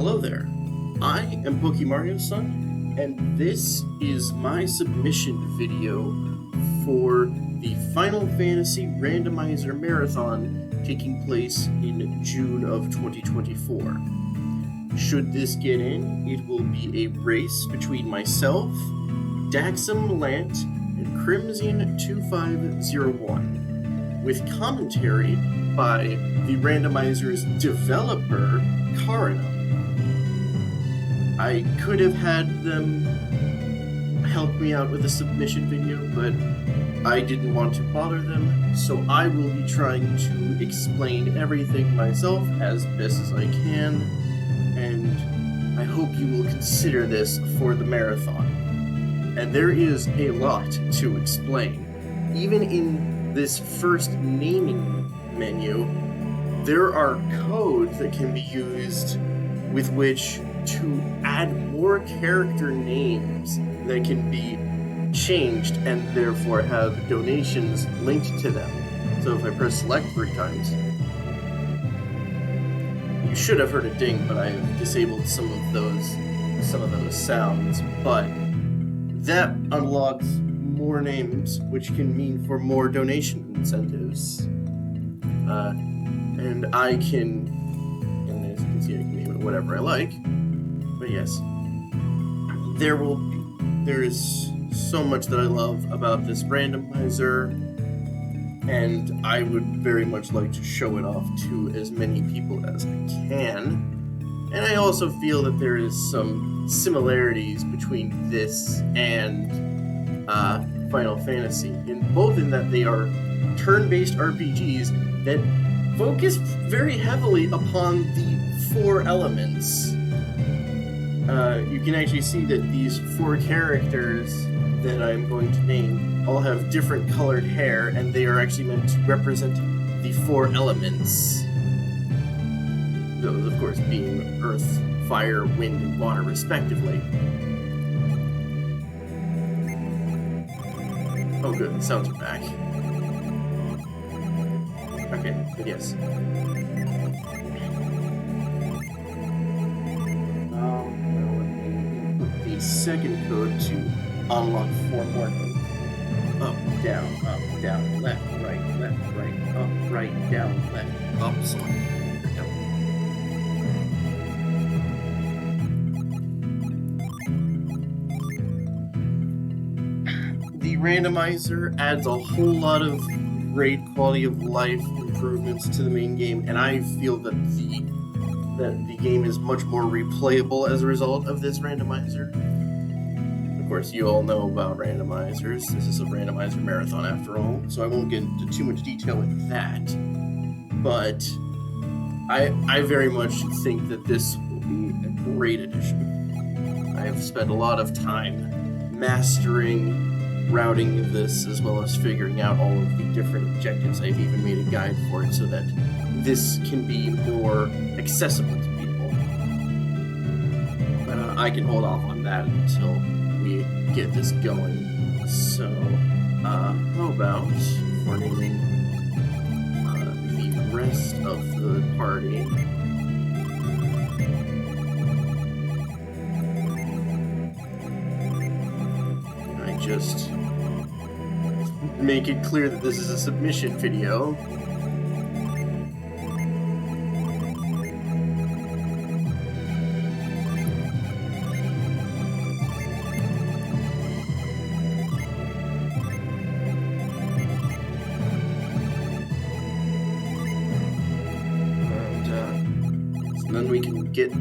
Hello there. I am Mario-san, and this is my submission video for the Final Fantasy Randomizer Marathon taking place in June of 2024. Should this get in, it will be a race between myself, Daxum Lant, and Crimson 2501, with commentary by the Randomizer's developer, Karina. I could have had them help me out with a submission video, but I didn't want to bother them, so I will be trying to explain everything myself as best as I can, and I hope you will consider this for the marathon. And there is a lot to explain. Even in this first naming menu, there are codes that can be used with which to add more character names that can be changed and therefore have donations linked to them. So if I press select 3 times, you should have heard a ding, but I have disabled some of those sounds. But that unlocks more names, which can mean for more donation incentives. And I can, and as you can see, I can name it whatever I like. But yes, there is so much that I love about this randomizer, and I would very much like to show it off to as many people as I can. And I also feel that there is some similarities between this and Final Fantasy, in that they are turn-based RPGs that focus very heavily upon the 4 elements. You can actually see that these 4 characters that I'm going to name all have different colored hair, and they are actually meant to represent the 4 elements. Those, of course, being earth, fire, wind, and water, respectively. Oh good, the sounds are back. Okay, but yes. Second code to unlock 4 more things. Up, down, left, right, up, right, down, left, up, sorry. The randomizer adds a whole lot of great quality of life improvements to the main game, and I feel that the game is much more replayable as a result of this randomizer. Of course, you all know about randomizers. This is a randomizer marathon after all, so I won't get into too much detail with that. But I very much think that this will be a great addition. I have spent a lot of time mastering routing this, as well as figuring out all of the different objectives. I've even made a guide for it so that this can be more accessible to people. But I can hold off on that until we get this going. So, how about for naming the rest of the party? I just make it clear that this is a submission video. And then we can get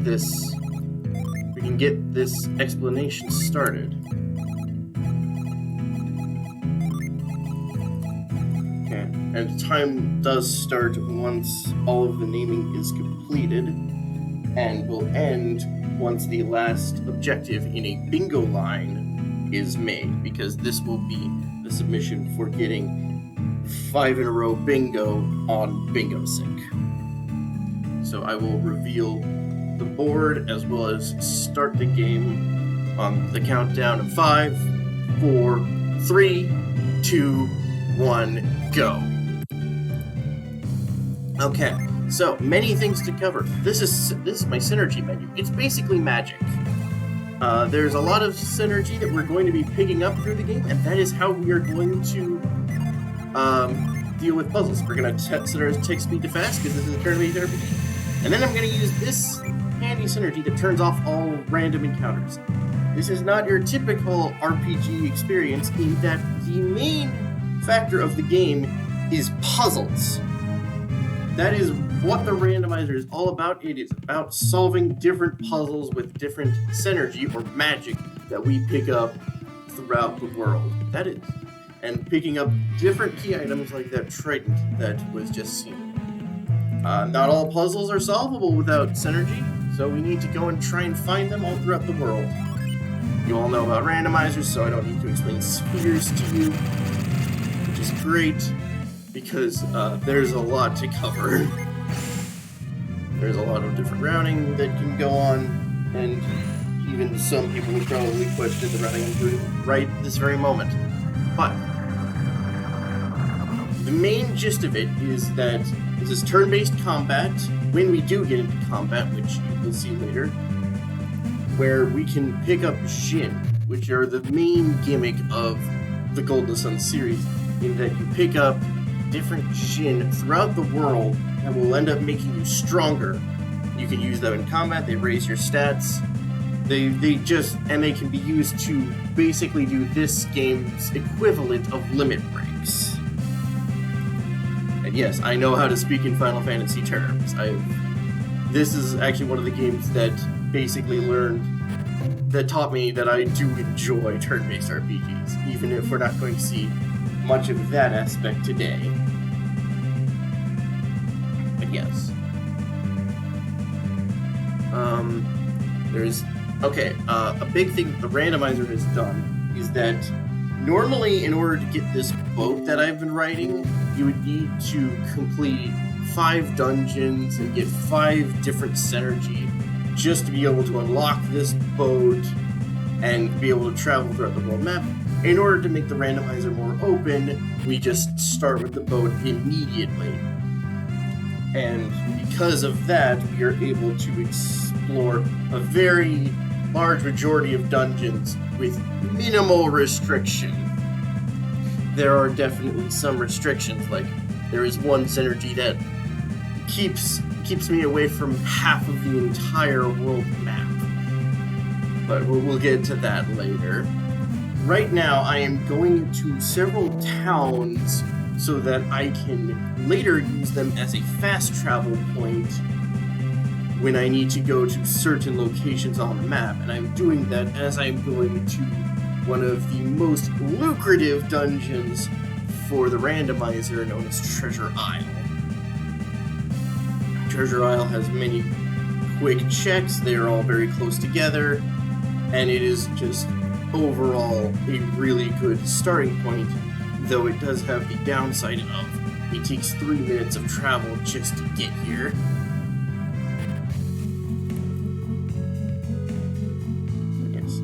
this explanation started. And time does start once all of the naming is completed, and will end once the last objective in a bingo line is made, because this will be the submission for getting 5 in a row bingo on Bingo Sync. So I will reveal the board as well as start the game on the countdown of 5, 4, 3, 2, 1, go. Okay, So, many things to cover. This is my synergy menu. It's basically magic. There's a lot of synergy that we're going to be picking up through the game, and that is how we are going to deal with puzzles. We're going to set our tick speed to fast, because this is a turn-based RPG. And then I'm going to use this handy synergy that turns off all random encounters. This is not your typical RPG experience in that the main factor of the game is puzzles. That is what the randomizer is all about. It is about solving different puzzles with different synergy or magic that we pick up throughout the world. That is. And picking up different key items like that trident that was just seen. Not all puzzles are solvable without synergy, so we need to go and try and find them all throughout the world. You all know about randomizers, so I don't need to explain spheres to you, which is great, because there's a lot to cover. There's a lot of different routing that can go on, and even some people would probably question the routing I'm doing right this very moment. But the main gist of it is that this is turn-based combat. When we do get into combat, which you will see later, where we can pick up Jinn, which are the main gimmick of the Golden Sun series, in that you pick up different Jinn throughout the world that will end up making you stronger. You can use them in combat, they raise your stats, they can be used to basically do this game's equivalent of limit breaks. And yes, I know how to speak in Final Fantasy terms. This is actually one of the games that basically taught me that I do enjoy turn-based RPGs, even if we're not going to see much of that aspect today. But yes. A big thing the randomizer has done is that normally in order to get this boat that I've been riding, you would need to complete 5 dungeons and get 5 different synergy just to be able to unlock this boat and be able to travel throughout the world map. In order to make the randomizer more open, we just start with the boat immediately. And because of that, we are able to explore a very large majority of dungeons with minimal restriction. There are definitely some restrictions, like there is one synergy that keeps me away from half of the entire world map. But we'll get to that later. Right now, I am going to several towns so that I can later use them as a fast travel point when I need to go to certain locations on the map. And I'm doing that as I'm going to one of the most lucrative dungeons for the randomizer, known as Treasure Isle. Treasure Isle has many quick checks, they are all very close together, and it is just overall a really good starting point, though it does have the downside of it takes 3 minutes of travel just to get here. Yes.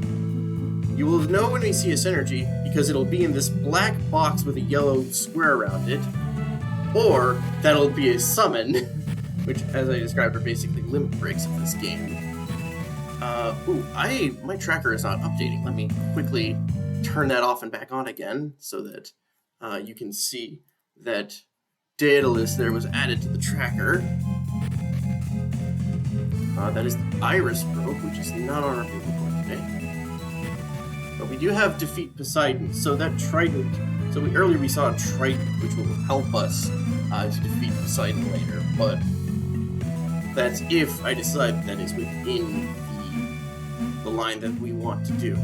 You will know when we see a synergy because it'll be in this black box with a yellow square around it, or that'll be a summon, which, as I described, are basically limit breaks of this game. My tracker is not updating. Let me quickly turn that off and back on again so that you can see that Daedalus there was added to the tracker. That is the Iris Probe, which is not on our paper board today. But we do have Defeat Poseidon, so that Trident. So earlier we saw a Trident, which will help us to defeat Poseidon later, but that's if I decide that is within the line that we want to do.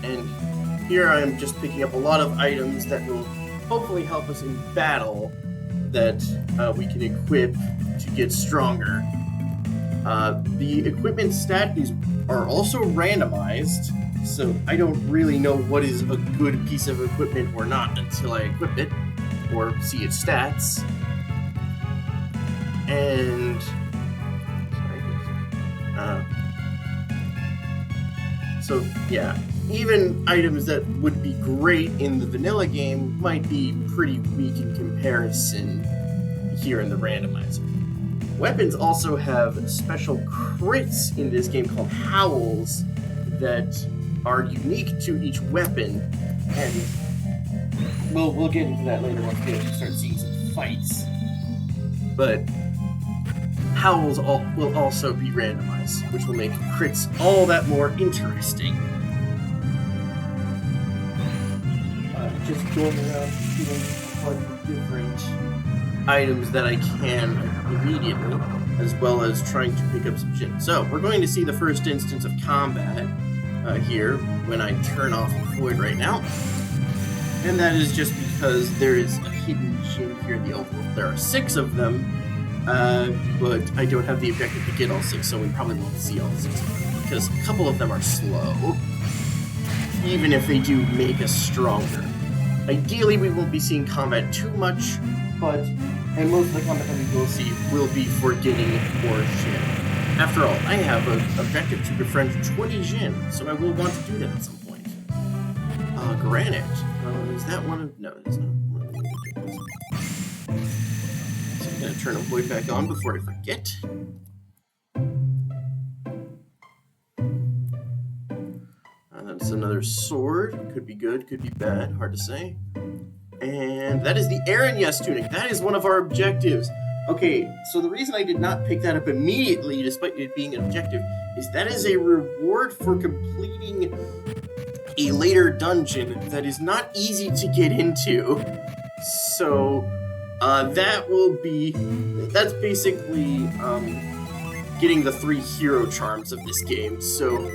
And here I am just picking up a lot of items that will hopefully help us in battle that we can equip to get stronger. The equipment stats are also randomized, so I don't really know what is a good piece of equipment or not until I equip it or see its stats. And so yeah, even items that would be great in the vanilla game might be pretty weak in comparison here in the randomizer. Weapons also have special crits in this game called howls that are unique to each weapon, and we'll get into that later once we actually start seeing some fights. But howls will also be randomized, which will make crits all that more interesting. Just going around shooting a bunch of different items that I can immediately, as well as trying to pick up some shit. So, we're going to see the first instance of combat here when I turn off Void right now. And that is just because there is a hidden gym here in the overworld. There are 6 of them, but I don't have the objective to get all 6, so we probably won't see all 6 of them, because a couple of them are slow, even if they do make us stronger. Ideally, we won't be seeing combat too much, and most of the combat that we will see will be for getting more Jin. After all, I have an objective to befriend 20 Jin, so I will want to do that at some point. Granite. Is that one of... No, it's not one of the objectives. So I'm going to turn a Void back on before I forget. That's another sword. Could be good, could be bad. Hard to say. And that is the Aaron Yes tunic. That is one of our objectives. Okay, so the reason I did not pick that up immediately, despite it being an objective, is that is a reward for completing a later dungeon that is not easy to get into. So, that's basically, getting the 3 hero charms of this game. So,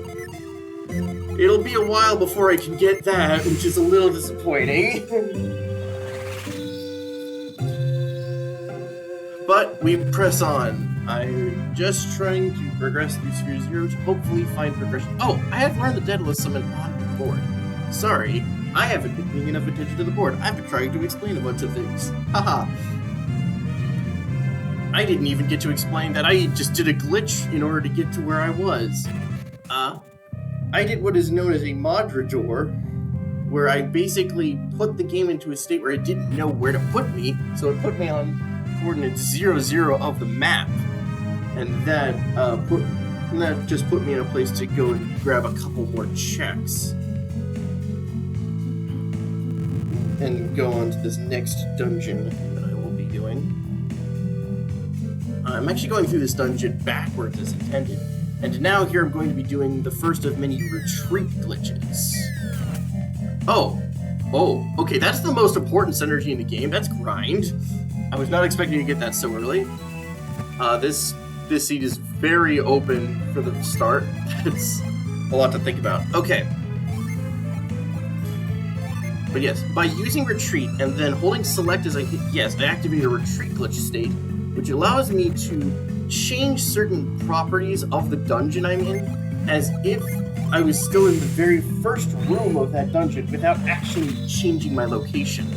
it'll be a while before I can get that, which is a little disappointing. But we press on. I'm just trying to progress through Sphere 0 to hopefully find progression. Oh, I have learned the Daedalus summon on the board. Sorry, I haven't been paying enough attention to the board. I've been trying to explain a bunch of things. Haha. I didn't even get to explain that I just did a glitch in order to get to where I was. I did what is known as a Modrador, where I basically put the game into a state where it didn't know where to put me, so it put me on coordinates 0, 0 of the map, and that just put me in a place to go and grab a couple more checks and go on to this next dungeon that I will be doing. I'm actually going through this dungeon backwards as intended, and now here I'm going to be doing the first of many retreat glitches. Oh, okay, that's the most important synergy in the game. That's grind. I was not expecting to get that so early. This seat is very open for the start. It's a lot to think about. Okay. But yes, by using retreat and then holding select as I hit yes, I activate a retreat glitch state, which allows me to change certain properties of the dungeon I'm in as if I was still in the very first room of that dungeon without actually changing my location.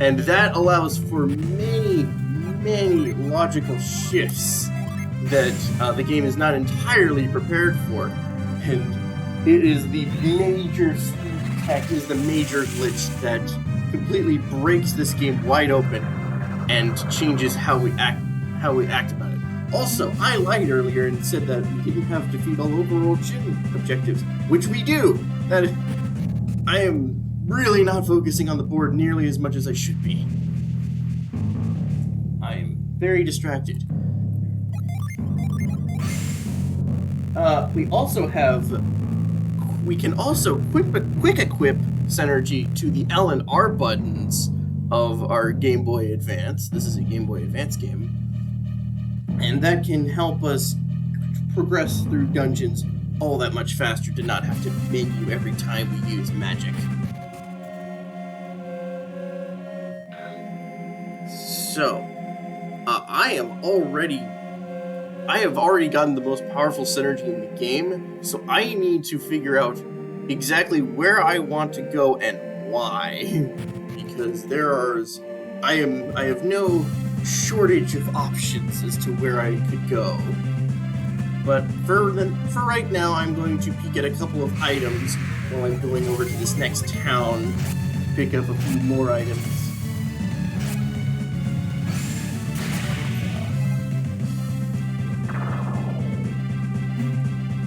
And that allows for many logical shifts that the game is not entirely prepared for. And it is the major tech, is the major glitch that completely breaks this game wide open and changes how we act about it. Also, I lied earlier and said that we didn't have to defeat all overall Jin objectives, which we do. That I am really not focusing on the board nearly as much as I should be. I am very distracted. We can also quick equip Synergy to the L and R buttons of our Game Boy Advance. This is a Game Boy Advance game. And that can help us progress through dungeons all that much faster to not have to menu every time we use magic. So, I have already gotten the most powerful synergy in the game, so I need to figure out exactly where I want to go and why. Because I have no shortage of options as to where I could go. But for right now, I'm going to peek at a couple of items while I'm going over to this next town, pick up a few more items.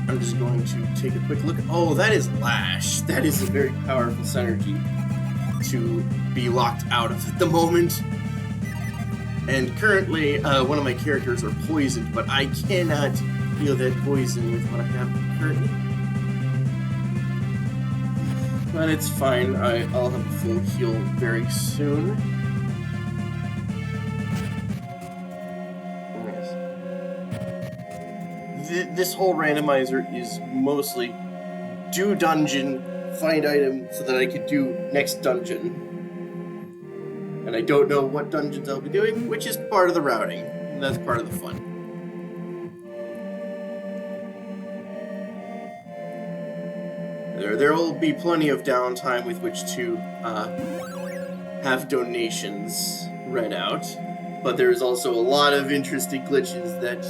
I'm just going to take a quick look. Oh, that is Lash. That is a very powerful synergy to be locked out of at the moment. And currently, one of my characters are poisoned, but I cannot feel that poison with what I have currently. But it's fine. I'll have a full heal very soon. This whole randomizer is mostly do dungeon, find item so that I can do next dungeon. And I don't know what dungeons I'll be doing, which is part of the routing. And that's part of the fun. There will be plenty of downtime with which to have donations read out, but there's also a lot of interesting glitches that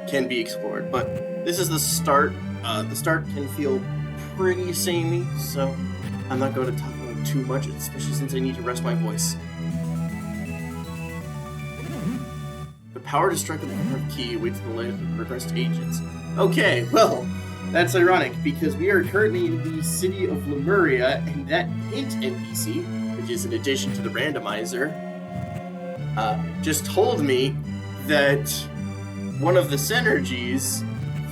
can be explored. But this is the start. The start can feel pretty samey, so I'm not going to talk about it too much, especially since I need to rest my voice. The power to strike with the power of key waits for the latest request agents. Okay, well, that's ironic, because we are currently in the city of Lemuria, and that hint NPC, which is an addition to the randomizer, just told me that one of the synergies,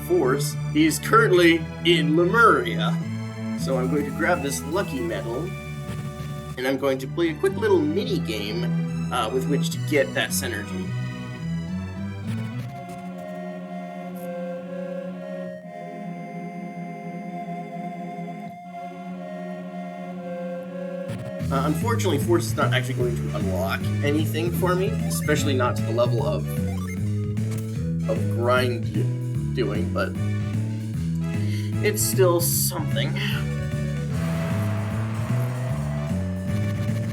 Force, is currently in Lemuria. So I'm going to grab this lucky medal, and I'm going to play a quick little mini game with which to get that synergy. Unfortunately, Force is not actually going to unlock anything for me, especially not to the level of grind doing, but it's still something.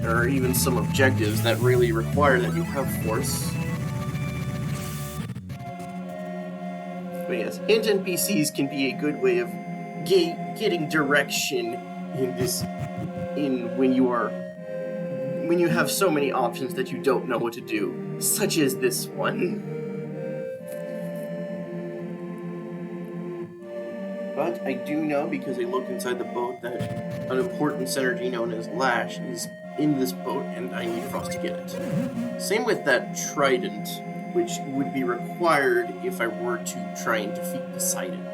There are even some objectives that really require that you have Force. But yes, hint NPCs can be a good way of getting direction when you have so many options that you don't know what to do, such as this one. But I do know, because I looked inside the boat, that an important synergy known as Lash is in this boat, and I need Frost to get it. Same with that Trident, which would be required if I were to try and defeat Poseidon.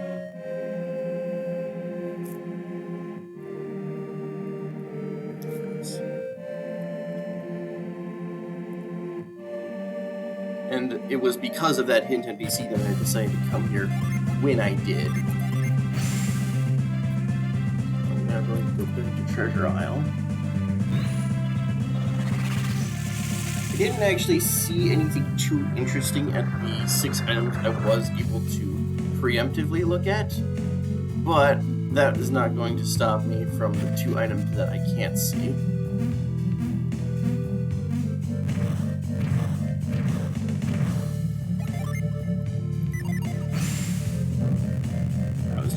And it was because of that hint NPC that I decided to come here when I did. I'm now going to go back to Treasure Isle. I didn't actually see anything too interesting at the 6 items I was able to preemptively look at, but that is not going to stop me from the 2 items that I can't see.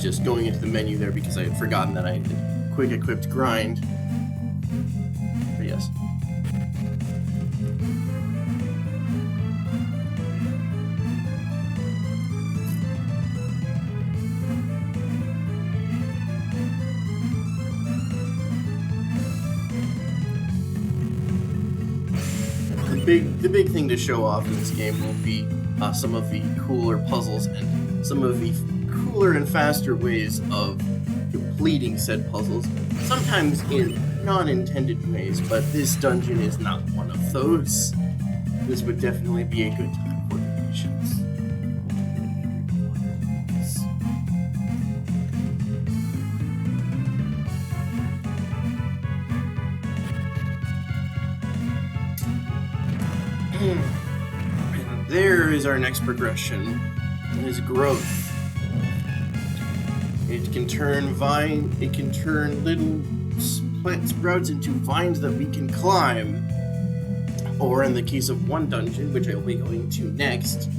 Just going into the menu there because I had forgotten that I had quick equipped grind. But yes. The big thing to show off in this game will be some of the cooler puzzles and some of the cooler and faster ways of completing said puzzles, sometimes in non-intended ways, but this dungeon is not one of those. This would definitely be a good time for patience. And there is our next progression. It is growth. It can turn little plant sprouts into vines that we can climb. or in the case of one dungeon, which I'll be going to next,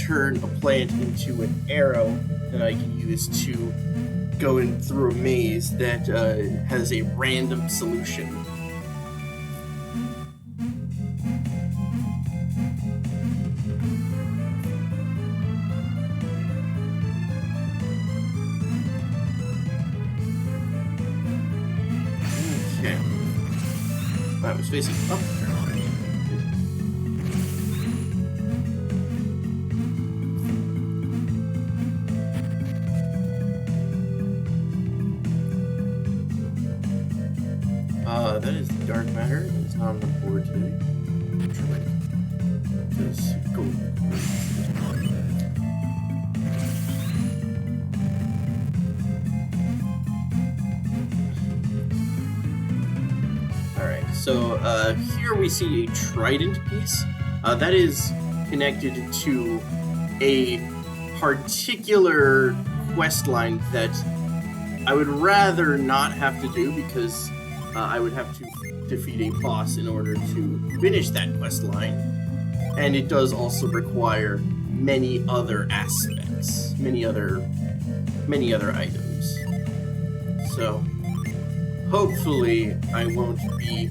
turn a plant into an arrow that I can use to go in through a maze that has a random solution. Okay. I was facing up there. That is dark matter. It's not on the board today. Just go. Alright, so here we see a trident piece. That is connected to a particular quest line that I would rather not have to do because I would have to defeat a boss in order to finish that quest line, and it does also require many other aspects, many other items. So hopefully I won't be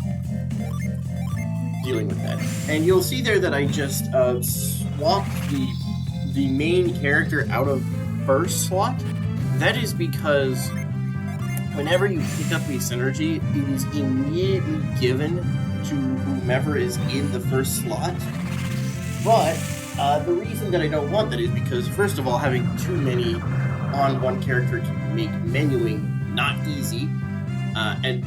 dealing with that. And you'll see there that I just swapped the main character out of first slot. That is because whenever you pick up a synergy, it is immediately given to whomever is in the first slot. But the reason that I don't want that is because, first of all, having too many on one character can make menuing not easy.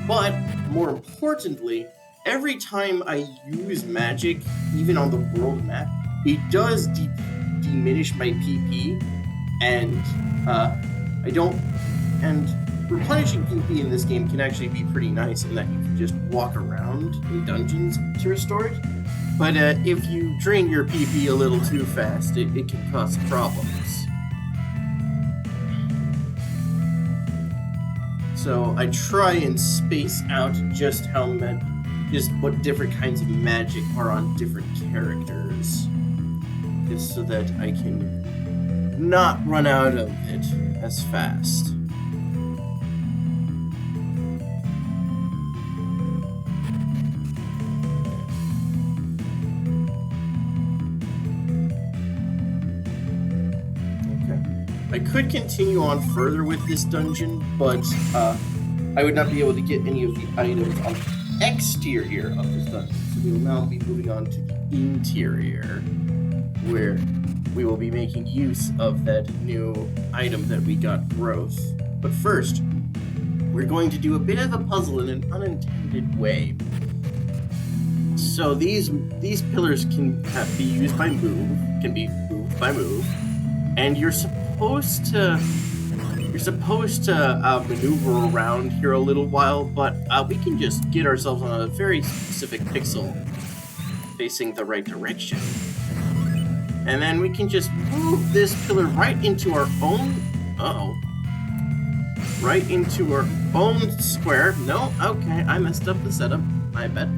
But more importantly, every time I use magic, even on the world map, it does diminish my PP, and replenishing PP in this game can actually be pretty nice in that you can just walk around in dungeons to restore it. But if you drain your PP a little too fast, it can cause problems. So I try and space out just what different kinds of magic are on different characters, just so that I can not run out of it as fast. I could continue on further with this dungeon, but I would not be able to get any of the items on the exterior of this dungeon. So we will now be moving on to the interior, where we will be making use of that new item that we got, growth. But first, we're going to do a bit of a puzzle in an unintended way. So these pillars can be used by move, can be moved by move, and you're supposed to maneuver around here a little while, but we can just get ourselves on a very specific pixel facing the right direction. And then we can just move this pillar right into our own... right into our own square. No, okay, I messed up the setup, I bet.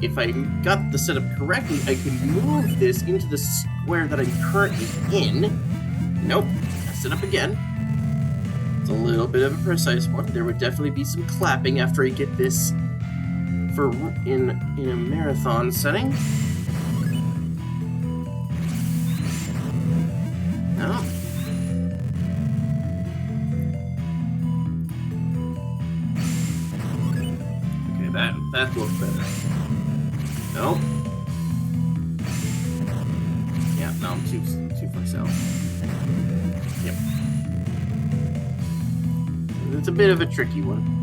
If I got the setup correctly, I could move this into the square that I'm currently in. Nope, messed it up again. It's a little bit of a precise one. There would definitely be some clapping after I get this in a marathon setting. No. Okay, that looks better. Nope. Yeah, no, I'm too far south. Yep. It's a bit of a tricky one.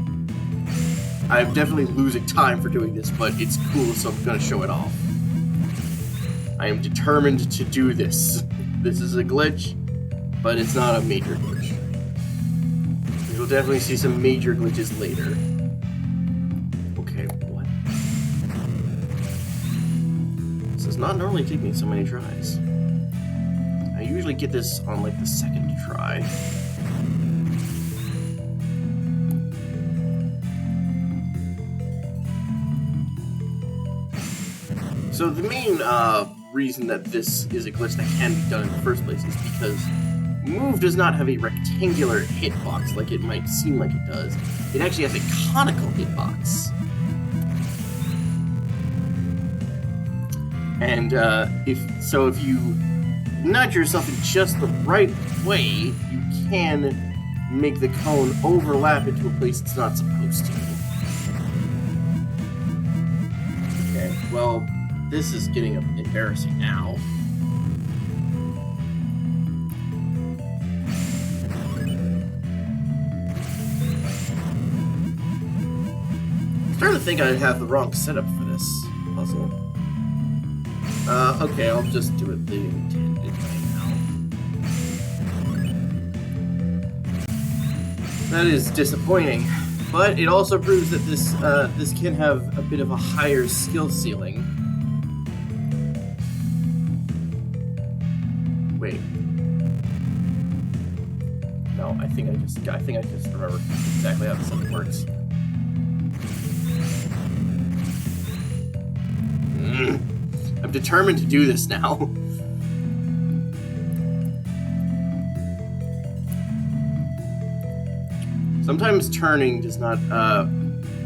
I'm definitely losing time for doing this, but it's cool, so I'm gonna show it off. I am determined to do this. This is a glitch, but it's not a major glitch. You'll definitely see some major glitches later. Okay, what? This does not normally take me so many tries. I usually get this on like the second try. So the main reason that this is a glitch that can be done in the first place is because Move does not have a rectangular hitbox like it might seem like it does. It actually has a conical hitbox. And if you nudge yourself in just the right way, you can make the cone overlap into a place it's not supposed to. Okay, well, this is getting embarrassing now. I'm starting to think I have the wrong setup for this puzzle. Okay, I'll just do it the intended way now. That is disappointing, but it also proves that this can have a bit of a higher skill ceiling. Wait. No, I think I just remembered exactly how this stuff works. I'm determined to do this now. Sometimes turning does not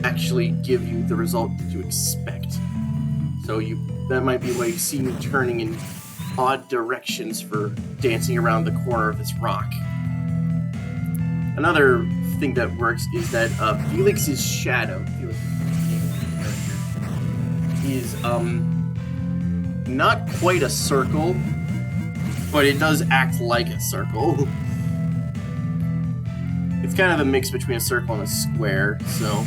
actually give you the result that you expect. So that might be why you see me turning in odd directions for dancing around the corner of this rock. Another thing that works is that Felix's shadow, is not quite a circle, but it does act like a circle. It's kind of a mix between a circle and a square, so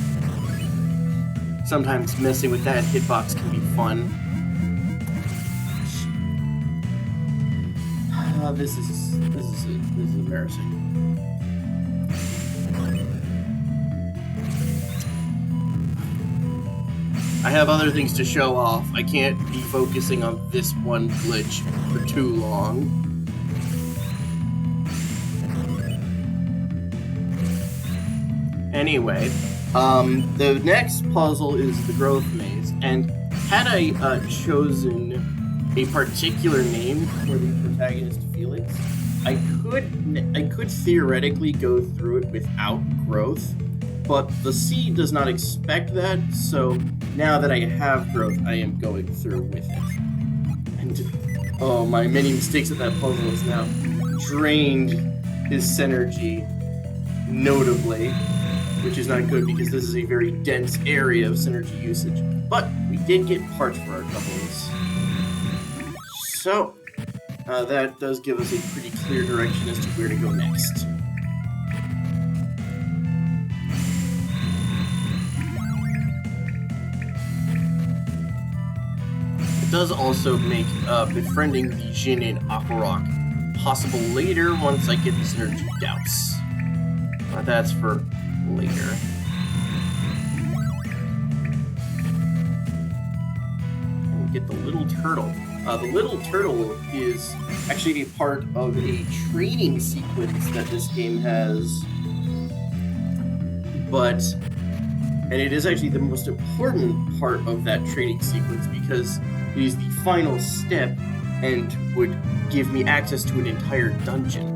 sometimes messing with that hitbox can be fun. This is embarrassing. I have other things to show off. I can't be focusing on this one glitch for too long. Anyway, the next puzzle is the growth maze, and had I chosen a particular name for the protagonist Felix, I could theoretically go through it without growth, but the C does not expect that, so now that I have growth, I am going through with it. And oh, my many mistakes at that puzzle has now drained his synergy notably, which is not good because this is a very dense area of synergy usage. But we did get parts for our doubles. So, that does give us a pretty clear direction as to where to go next. It does also make befriending the Jin in Aquarock possible later once I get the synergy douse. That's for later. And get the little turtle. The little turtle is actually a part of a training sequence that this game has, and it is actually the most important part of that training sequence because it is the final step and would give me access to an entire dungeon.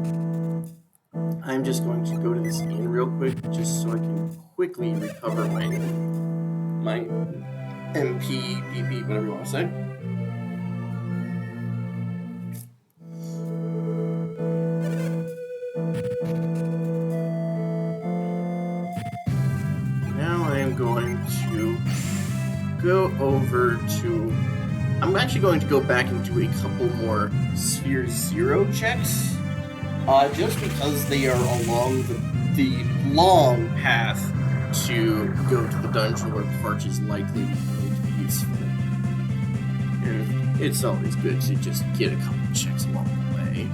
I'm just going to go to this inn real quick just so I can quickly recover my MP, BP, whatever you want to say. Now I am going to go over to... I'm actually going to go back and do a couple more Sphere Zero checks, just because they are along the long path to go to the dungeon where Parch is likely going to be useful. And it's always good to just get a couple checks along the way.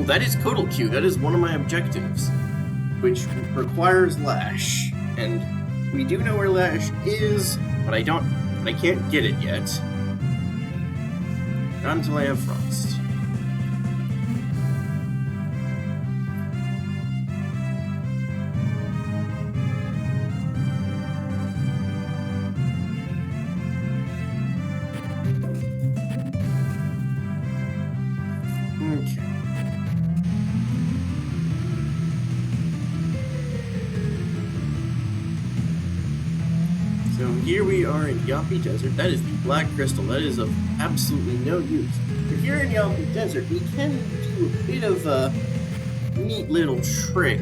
that is Codal Q. That is one of my objectives, which requires Lash. And we do know where Lash is, but I can't get it yet. Not until I have Frost. Okay. So here we are in Yawpi Desert. That is the black crystal. That is of absolutely no use. If you're in Yawpi Desert, we can do a bit of a neat little trick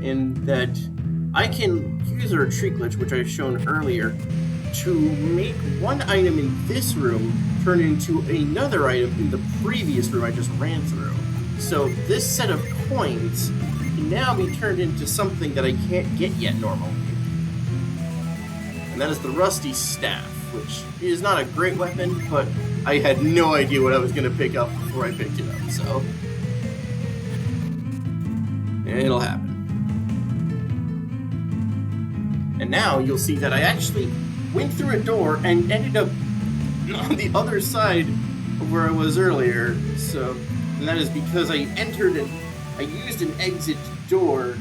in that I can use a retreat glitch, which I've shown earlier, to make one item in this room turn into another item in the previous room I just ran through. So this set of coins can now be turned into something that I can't get yet normally. And that is the Rusty Staff, which is not a great weapon, but I had no idea what I was going to pick up before I picked it up, so it'll happen. And now you'll see that I actually went through a door and ended up on the other side of where I was earlier. And that is because I used an exit door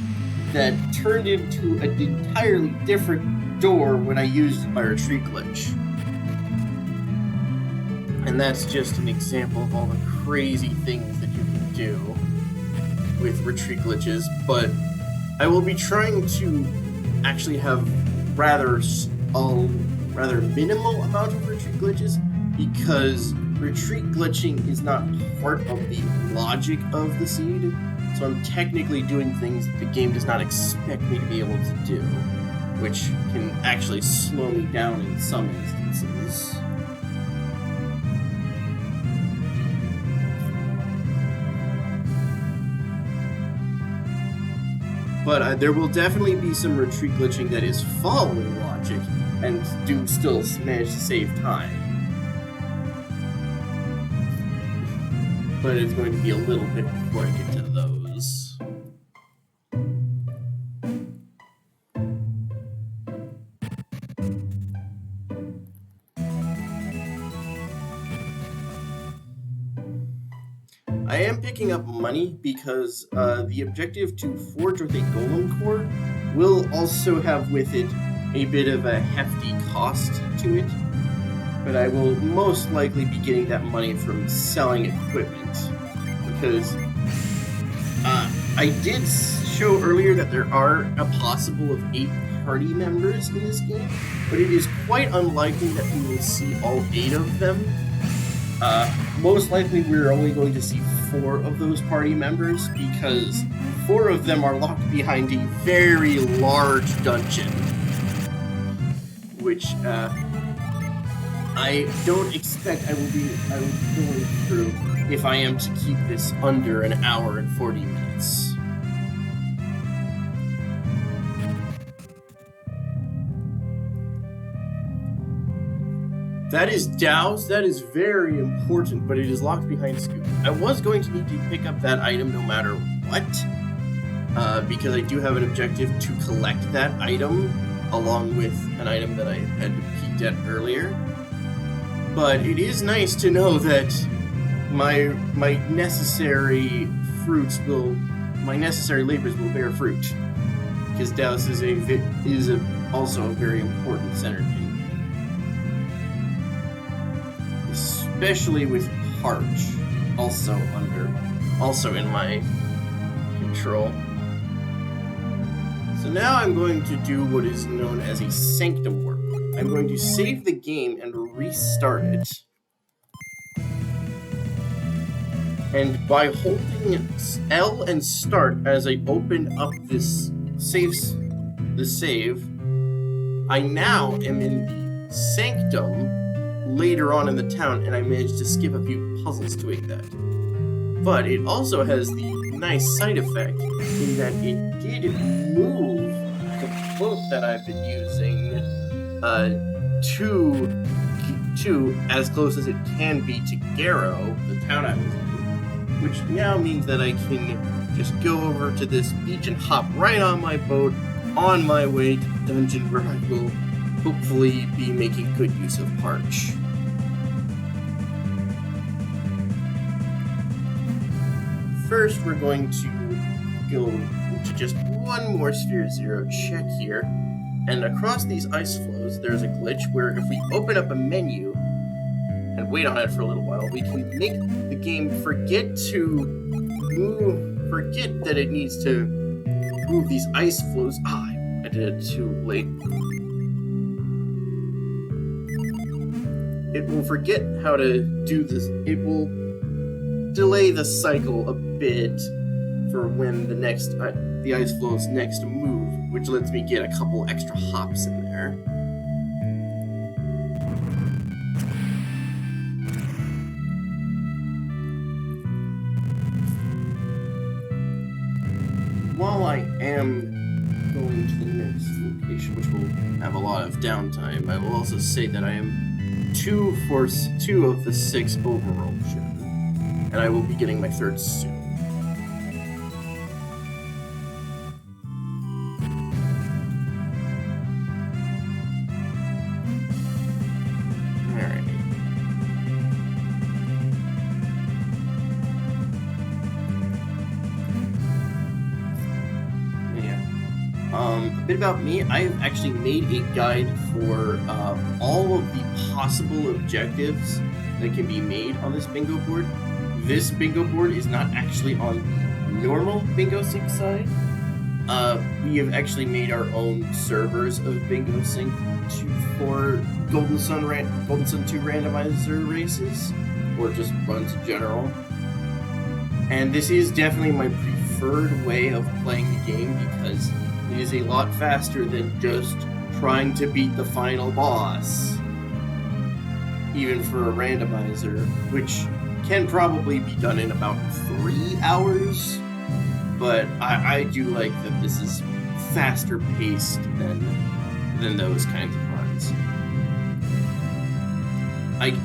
that turned into an entirely different door when I used my retreat glitch. And that's just an example of all the crazy things that you can do with retreat glitches, but I will be trying to actually have rather minimal amount of retreat glitches, because retreat glitching is not part of the logic of the seed, so I'm technically doing things that the game does not expect me to be able to do, which can actually slow me down in some instances. But there will definitely be some retreat glitching that is following logic and do still manage to save time. But it's going to be a little bit before I get to those. I am picking up money because the objective to forge with a golem core will also have with it a bit of a hefty cost to it, but I will most likely be getting that money from selling equipment, because I did show earlier that there are a possible of 8 party members in this game, but it is quite unlikely that we will see all 8 of them. Most likely we're only going to see 4 of those party members, because 4 of them are locked behind a very large dungeon, which I don't expect I will be going through if I am to keep this under an hour and 40 minutes. That is Dow's. That is very important, but it is locked behind Scoop. I was going to need to pick up that item no matter what, because I do have an objective to collect that item, along with an item that I had peeked at earlier. But it is nice to know that my necessary labors will bear fruit, because Dow's is also a very important center thing. Especially with Parch, also in my control. So now I'm going to do what is known as a sanctum work. I'm going to save the game and restart it. And by holding L and start as I open up the save, I now am in the sanctum later on in the town, and I managed to skip a few puzzles doing that. But it also has the nice side effect in that it did move the float that I've been using to as close as it can be to Garrow, the town I was in, which now means that I can just go over to this beach and hop right on my boat on my way to the dungeon where I will hopefully be making good use of Parch. First, we're going to go to just one more Sphere Zero check here, and across these ice flows, there's a glitch where if we open up a menu and wait on it for a little while, we can make the game forget that it needs to move these ice flows. I did it too late. It will forget how to do this. It will delay the cycle a bit for when the ice flows next move, which lets me get a couple extra hops in there. While I am going to the next location, which will have a lot of downtime, I will also say that I am 2 of the 6 overall children, and I will be getting my 3rd soon. A bit about me, I have actually made a guide for all of the possible objectives that can be made on this bingo board. This bingo board is not actually on the normal Bingo Sync side. We have actually made our own servers of Bingo Sync for Golden Sun 2 randomizer races, or just runs in general. And this is definitely my preferred way of playing the game because it is a lot faster than just trying to beat the final boss, even for a randomizer, which can probably be done in about 3 hours, but I do like that this is faster paced than those kinds of runs.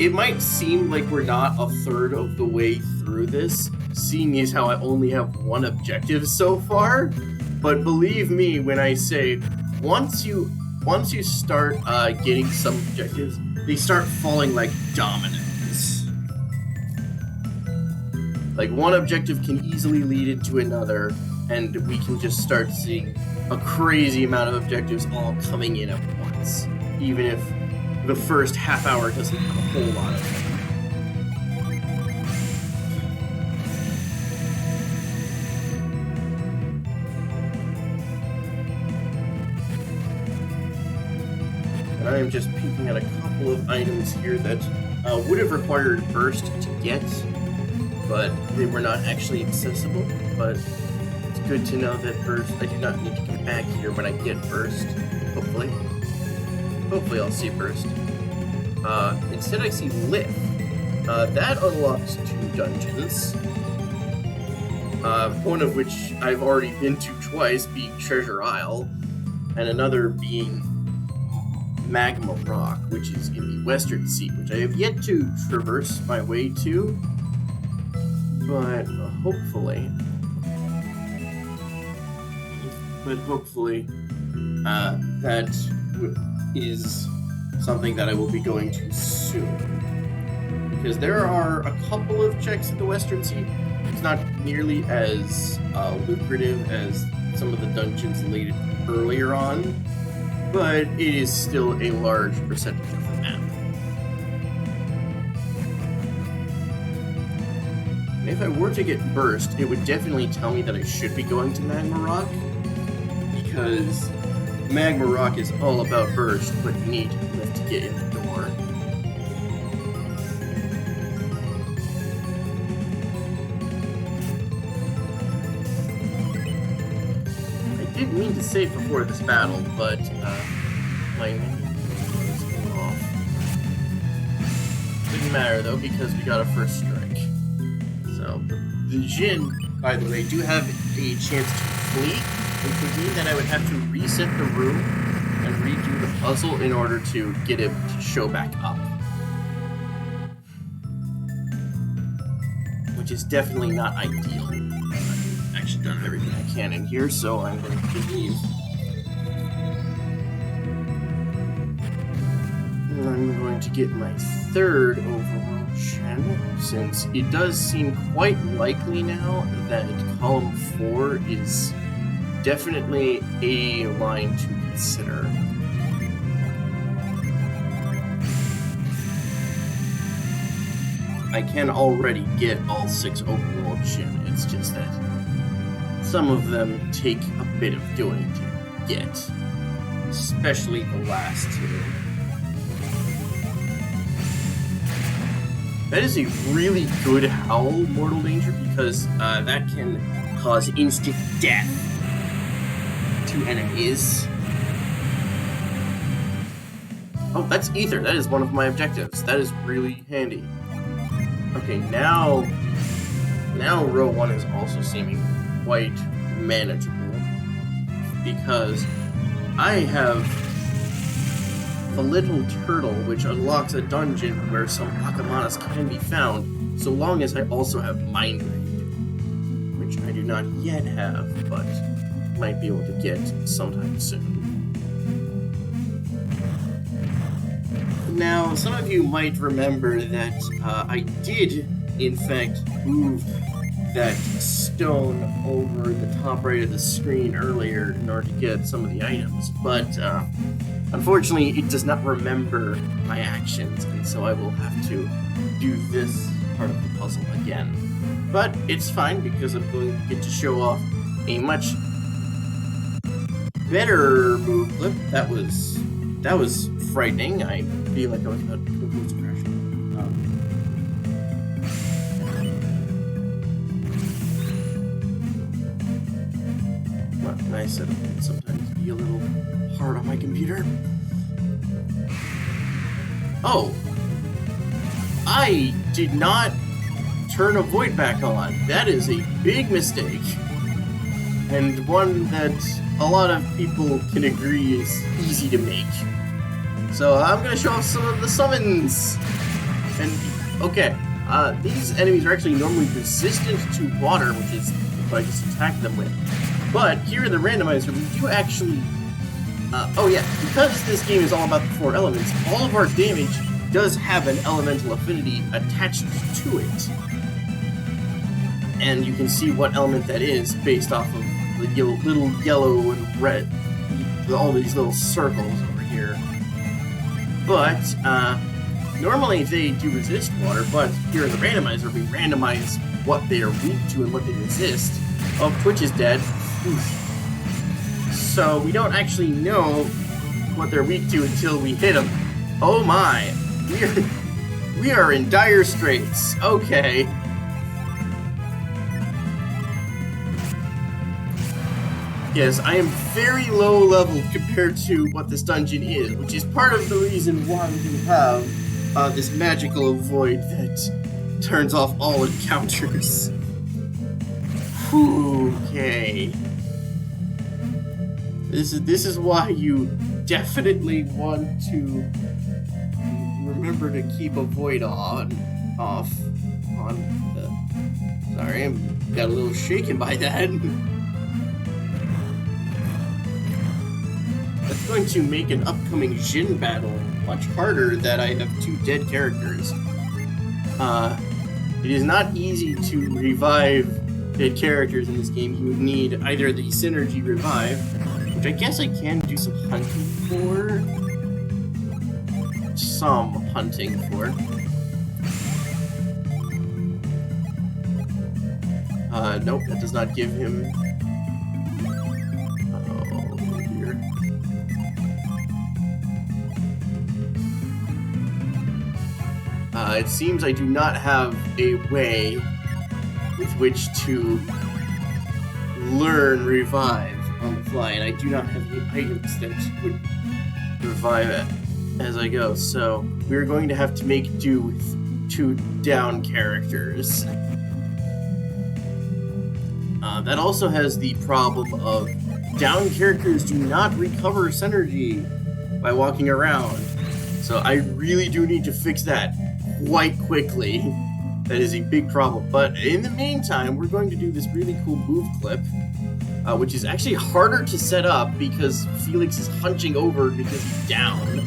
It might seem like we're not a third of the way through this, seeing as how I only have one objective so far. But believe me when I say, once you start getting some objectives, they start falling like dominoes. Like, one objective can easily lead into another, and we can just start seeing a crazy amount of objectives all coming in at once, even if the first half hour doesn't have a whole lot of them. I am just peeking at a couple of items here that would have required Burst to get, but they were not actually accessible. But it's good to know that Burst, I do not need to come back here when I get Burst, hopefully. Hopefully I'll see Burst. Instead I see Lift. That unlocks 2 dungeons. One of which I've already been to twice, being Treasure Isle, and another being Magma Rock, which is in the Western Sea, which I have yet to traverse my way to, but hopefully that is something that I will be going to soon, because there are a couple of checks in the Western Sea. It's not nearly as lucrative as some of the dungeons laid earlier on, but it is still a large percentage of the map. And if I were to get Burst, it would definitely tell me that I should be going to Magma Rock, because Magma Rock is all about Burst, but you need Lift to get in the door. I did mean to save before this battle, but my menu was off. Didn't matter though, because we got a first strike. So the Jinn, by the way, do have a chance to flee, which would mean that I would have to reset the room and redo the puzzle in order to get it to show back up. which is definitely not ideal. I've actually done everything I can in here, so I'm going to just leave. And I'm going to get my third overworld gen, since it does seem quite likely now that column 4 is definitely a line to consider. I can already get all 6 overworld gen, it's just that some of them take a bit of doing to get, especially the last 2. That is a really good howl, Mortal Danger, because that can cause instant death to enemies. Oh, that's Ether. That is one of my objectives. That is really handy. Okay, now row 1 is also seeming quite manageable, because I have the little turtle, which unlocks a dungeon where some Akamanas can be found, so long as I also have Mind Raid, which I do not yet have, but might be able to get sometime soon. Now, some of you might remember that I did, in fact, move that stone over the top right of the screen earlier in order to get some of the items, but unfortunately it does not remember my actions, and so I will have to do this part of the puzzle again. But it's fine, because I'm going to get to show off a much better move clip. That was frightening. I feel like I was about to close crash. Nice setup can sometimes be a little hard on my computer. Oh! I did not turn a void back on. That is a big mistake. And one that a lot of people can agree is easy to make. So I'm gonna show off some of the summons! And, okay, these enemies are actually normally resistant to water, which is what I just attacked them with. But here in the randomizer, we do actually... oh yeah, because this game is all about the 4 elements, all of our damage does have an elemental affinity attached to it. And you can see what element that is based off of the little yellow and red, all these little circles over here. But, normally they do resist water, but here in the randomizer, we randomize what they are weak to and what they resist. Oh, Twitch is dead. Oof. So we don't actually know what they're weak to until we hit them. Oh my! We are in dire straits. Okay. Yes, I am very low level compared to what this dungeon is, which is part of the reason why we have this magical void that turns off all encounters. Okay. This is why you definitely want to remember to keep a void off on the... Sorry, I got a little shaken by that. That's going to make an upcoming Jin battle much harder that I have 2 dead characters. It is not easy to revive dead characters in this game. You would need either the Synergy Revive, which I guess I can do some hunting for. Nope, that does not give him... Oh, dear. It seems I do not have a way with which to learn Revive on the fly, and I do not have any items that would revive it as I go, so we're going to have to make do with 2 down characters. That also has the problem of down characters do not recover synergy by walking around, so I really do need to fix that quite quickly. That is a big problem. But in the meantime, we're going to do this really cool move clip, which is actually harder to set up because Felix is hunching over because he's down.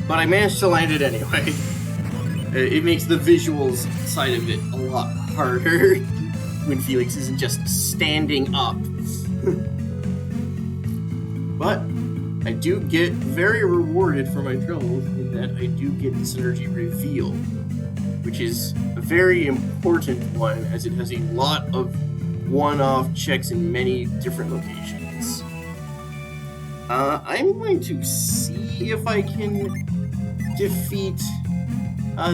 But I managed to land it anyway. It makes the visuals side of it a lot harder when Felix isn't just standing up. But I do get very rewarded for my troubles in that I do get the synergy reveal, which is a very important one as it has a lot of one-off checks in many different locations. I'm going to see if I can defeat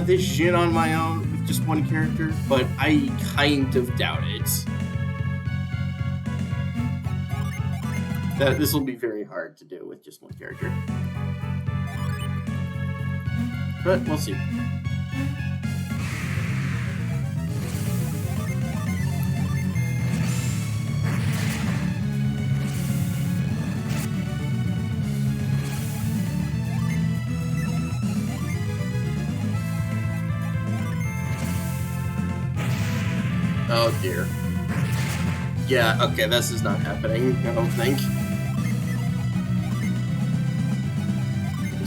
this Jin on my own with just one character, but I kind of doubt it. This will be very hard to do with just one character. But we'll see. Oh dear. Yeah, okay, this is not happening, I don't think.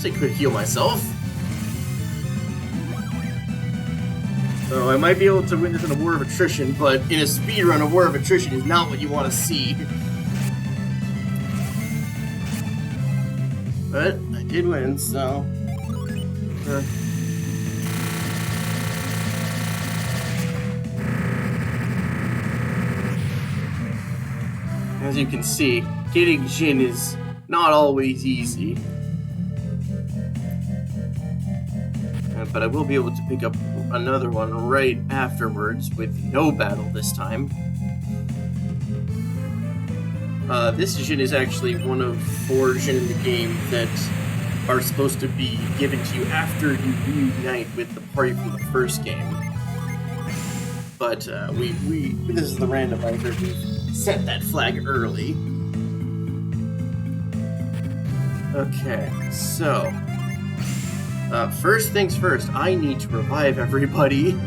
I could heal myself. So I might be able to win this in a war of attrition, but in a speedrun, a war of attrition is not what you want to see. But I did win, so... As you can see, getting Jin is not always easy. But I will be able to pick up another one right afterwards with no battle this time. This Jin is actually one of 4 Jin in the game that are supposed to be given to you after you reunite with the party from the first game. But this is the randomizer. We set that flag early. Okay, so... first things first, I need to revive everybody.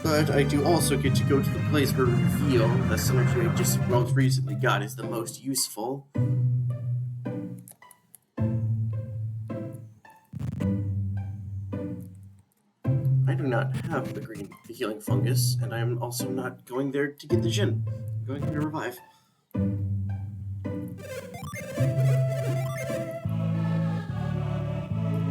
But I do also get to go to the place where reveal the synergy I just most recently got is the most useful. I do not have the healing fungus, and I am also not going there to get the Jin. I'm going there to revive.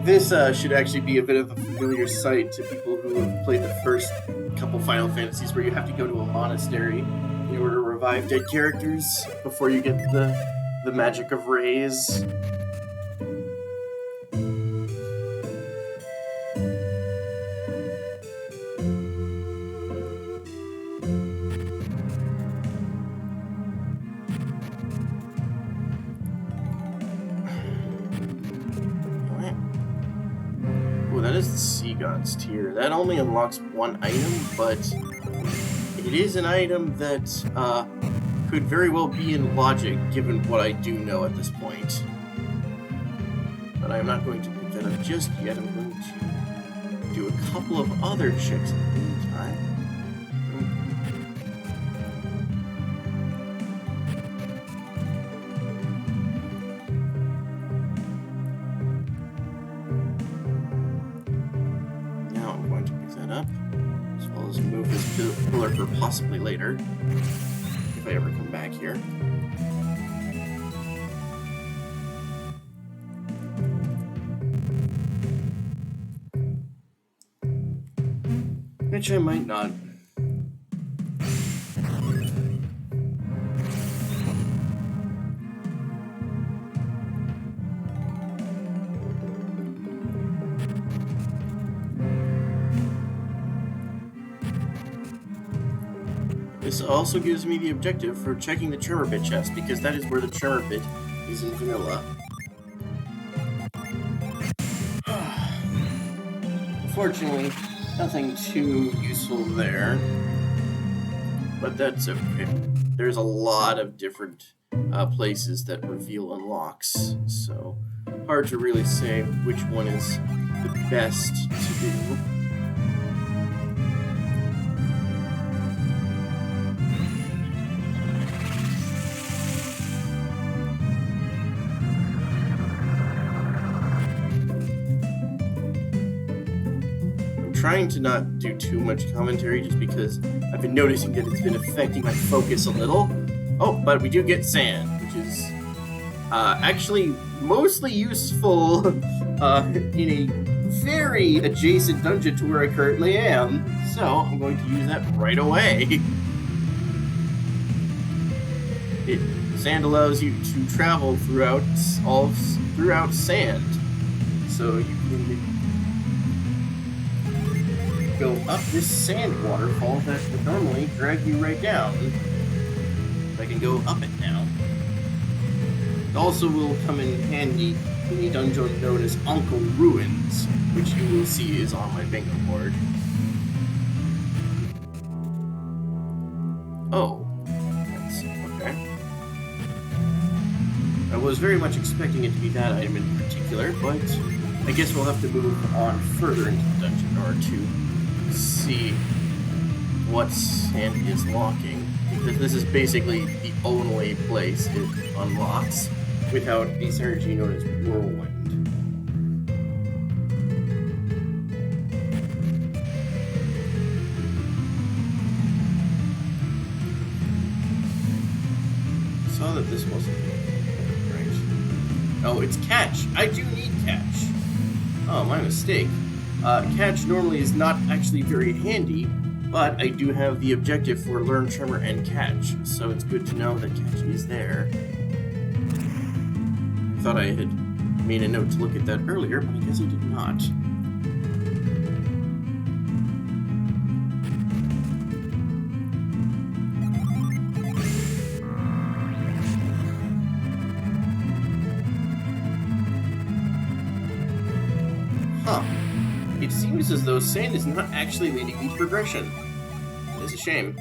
This should actually be a bit of a familiar sight to people who have played the first couple Final Fantasies, where you have to go to a monastery in order to revive dead characters before you get the magic of rays. That is the Sea God's tier. That only unlocks one item, but it is an item that could very well be in logic, given what I do know at this point. But I'm not going to pick that up just yet. I'm going to do a couple of other checks in the meantime. As well as move this pillar for possibly later, if I ever come back here. Which I might not. This also gives me the objective for checking the tremor bit chest, because that is where the tremor bit is in vanilla. Unfortunately, nothing too useful there, but that's okay. There's a lot of different places that reveal unlocks, so hard to really say which one is the best to do. Trying to not do too much commentary just because I've been noticing that it's been affecting my focus a little. Oh, but we do get sand, which is actually mostly useful in a very adjacent dungeon to where I currently am. So I'm going to use that right away. Sand allows you to travel throughout sand, so you can go up this sand waterfall that would normally drag you right down. I can go up it now. It also will come in handy in a dungeon known as Uncle Ruins, which you will see is on my bingo board. Oh, that's okay. I was very much expecting it to be that item in particular, but I guess we'll have to move on further into the dungeon in order to see what sand is locking, because this is basically the only place it unlocks without a synergy known as Whirlwind. I saw that this wasn't right. Oh, it's catch. I do need catch. Oh, my mistake. Catch normally is not actually very handy, but I do have the objective for Learn, Tremor, and Catch, so it's good to know that Catch is there. I thought I had made a note to look at that earlier, but I guess I did not. Huh. It seems as though sand is not actually leading me to progression. It's a shame.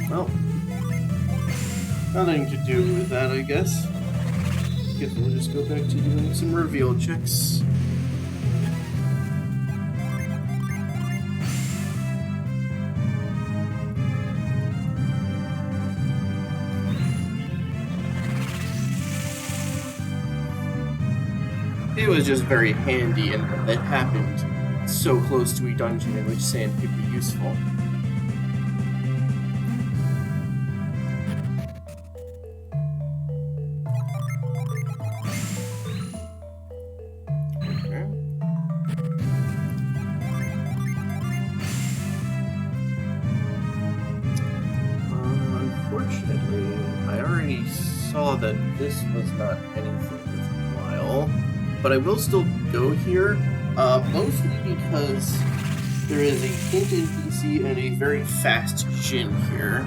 Well, nothing to do with that, I guess. Guess we'll just go back to doing some reveal checks. It was just very handy, and that happened so close to a dungeon in which sand could be useful. Okay. Unfortunately, I already saw that this was not anything worthwhile. But I will still go here, mostly because there is a hint NPC and a very fast Jin here.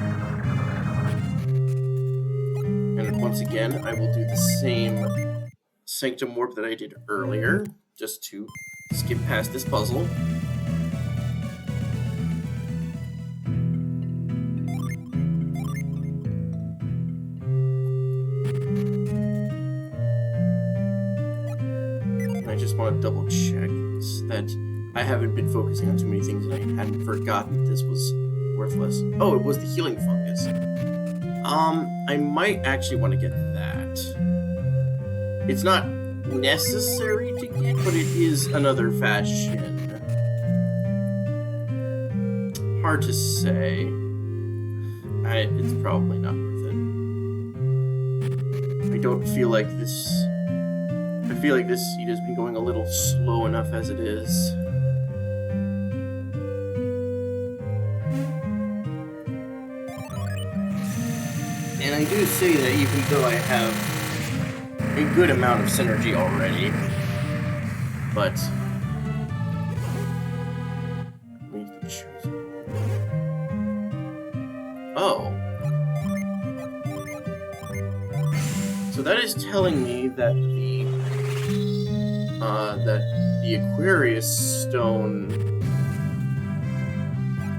And once again, I will do the same Sanctum Warp that I did earlier, just to skip past this puzzle. I just want to double check that I haven't been focusing on too many things and I hadn't forgotten this was worthless. Oh, it was the healing fungus. I might actually want to get that. It's not necessary to get, but it is another fast shin. Hard to say. It's probably not worth it. I don't feel like this... I feel like this seed has been going a little slow enough as it is. And I do say that even though I have a good amount of synergy already, but... Oh. So that is telling me that the Aquarius stone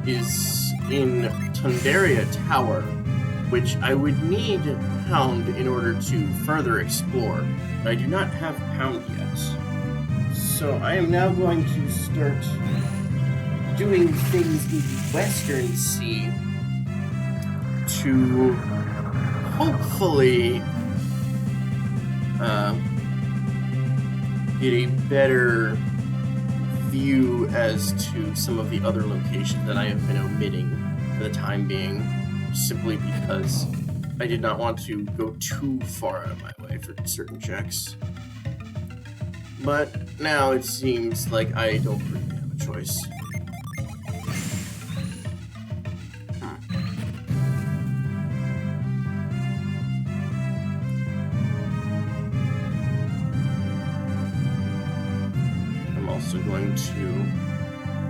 is in Tundaria Tower, which I would need Pound in order to further explore, but I do not have Pound yet. So I am now going to start doing things in the Western Sea to hopefully get a better view as to some of the other locations that I have been omitting for the time being, simply because I did not want to go too far out of my way for certain checks. But now it seems like I don't really have a choice. Also going to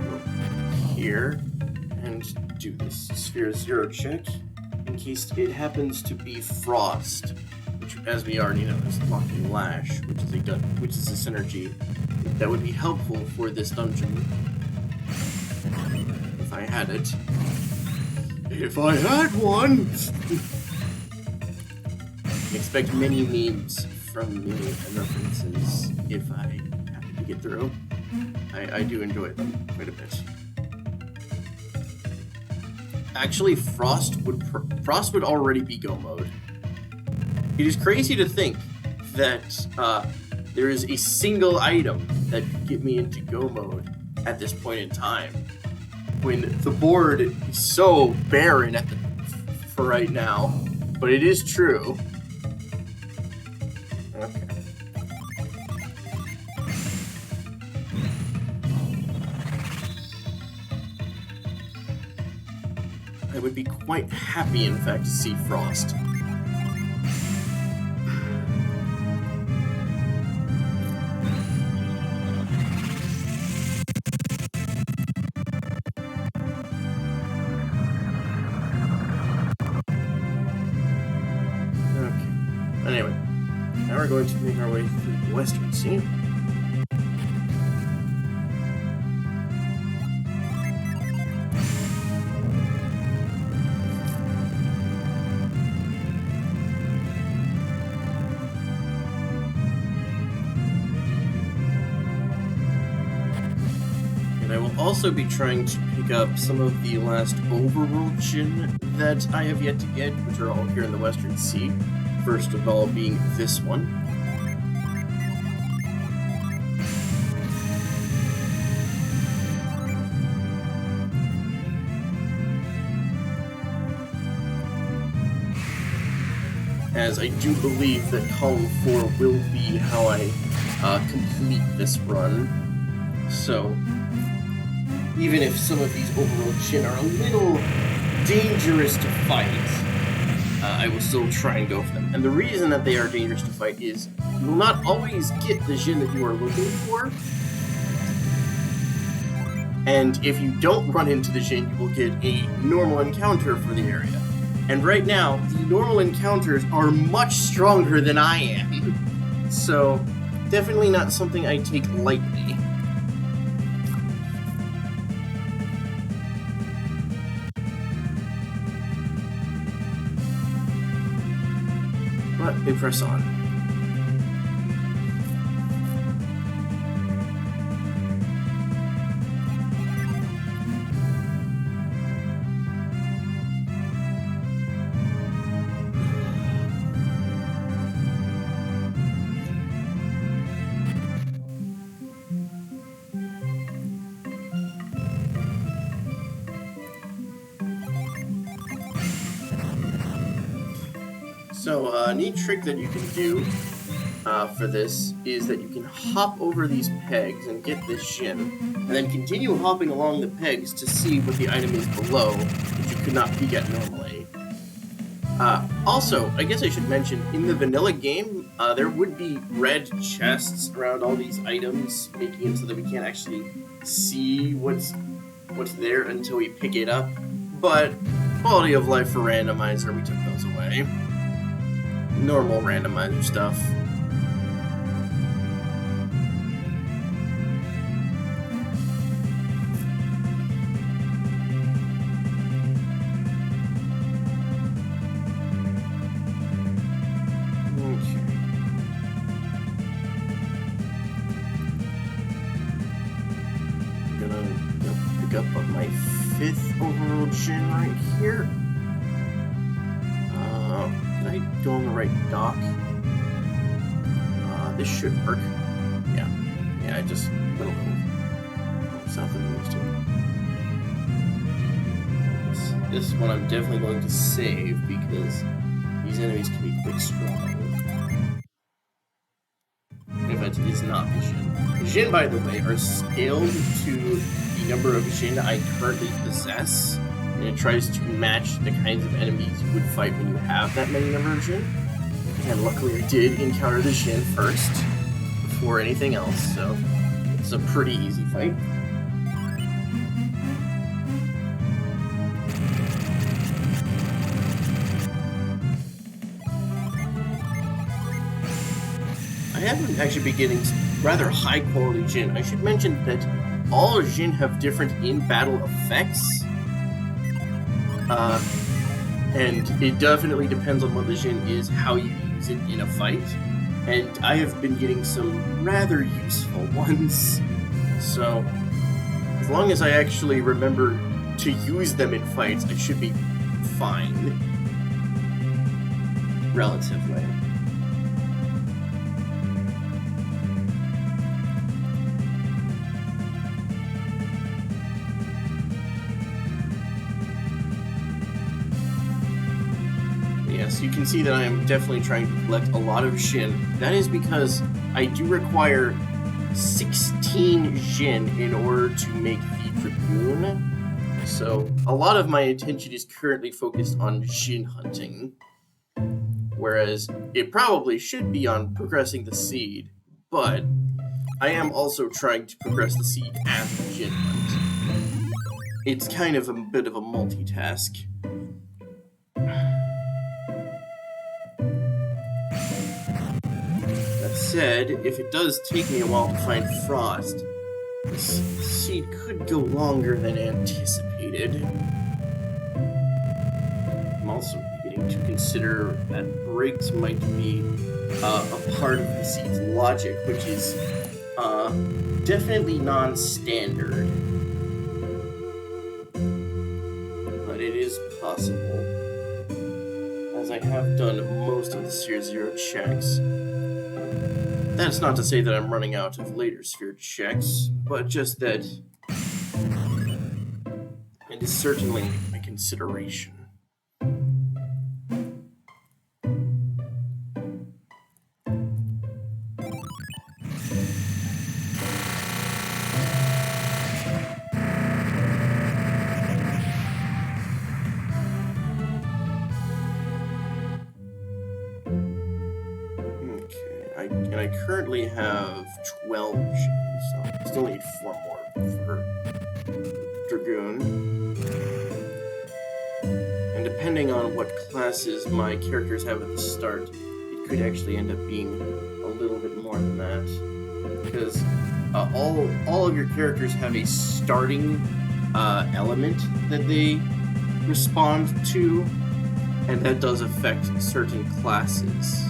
go here and do this Sphere Zero check in case it happens to be Frost, which, as we already know, is Locking Lash, which is a synergy that would be helpful for this dungeon if I had it. If I had one! Expect many memes from me and references if I happen to get through. I do enjoy them quite a bit. Actually, Frost would already be go mode. It is crazy to think that there is a single item that could get me into go mode at this point in time, when the board is so barren for right now. But it is true. Okay. I would be quite happy, in fact, to see Frost. Okay. Anyway, now we're going to make our way through the Western Sea. I will also be trying to pick up some of the last overworld gin that I have yet to get, which are all here in the Western Sea. First of all being this one. As I do believe that column 4 will be how I complete this run. So, even if some of these overworld Jin are a little dangerous to fight, I will still try and go for them. And the reason that they are dangerous to fight is you will not always get the Jin that you are looking for. And if you don't run into the Jin, you will get a normal encounter for the area. And right now, the normal encounters are much stronger than I am. So, definitely not something I take lightly. But we press on. So, a neat trick that you can do for this is that you can hop over these pegs and get this Jin, and then continue hopping along the pegs to see what the item is below, which you could not peek at normally. Also, I guess I should mention, in the vanilla game, there would be red chests around all these items, making it so that we can't actually see what's there until we pick it up. But quality of life for Randomizer, we took those away. Normal Randomizer stuff. 5th overall Jin right here. Did I go on the right dock? This should work. Yeah, I just went a little south of the east. This one I'm definitely going to save because these enemies can be quite strong. In fact, it is not the Jin. The Jin, by the way, are scaled to the number of Jin I currently possess, and it tries to match the kinds of enemies you would fight when you have that many number of Jin. And luckily I did encounter the Jin first, before anything else, so it's a pretty easy fight. I haven't actually been getting rather high quality Jin. I should mention that all Jin have different in-battle effects. And it definitely depends on what the Jin is, how you use it in a fight. And I have been getting some rather useful ones. So, as long as I actually remember to use them in fights, I should be fine. Relatively. Yes, you can see that I am definitely trying to collect a lot of Jin. That is because I do require 16 Jin in order to make the Dragoon. So a lot of my attention is currently focused on Jin hunting. Whereas it probably should be on progressing the seed, but I am also trying to progress the seed and the Jin hunt. It's kind of a bit of a multitask. Said, if it does take me a while to find Frost, this seed could go longer than anticipated. I'm also beginning to consider that breaks might be a part of the seed's logic, which is definitely non-standard. But it is possible, as I have done most of the Sphere Zero checks. That's not to say that I'm running out of later sphere checks, but just that it is certainly a consideration. And I currently have 12 Jin, so I still need 4 more for Dragoon. And depending on what classes my characters have at the start, it could actually end up being a little bit more than that. Because all of your characters have a starting element that they respond to, and that does affect certain classes.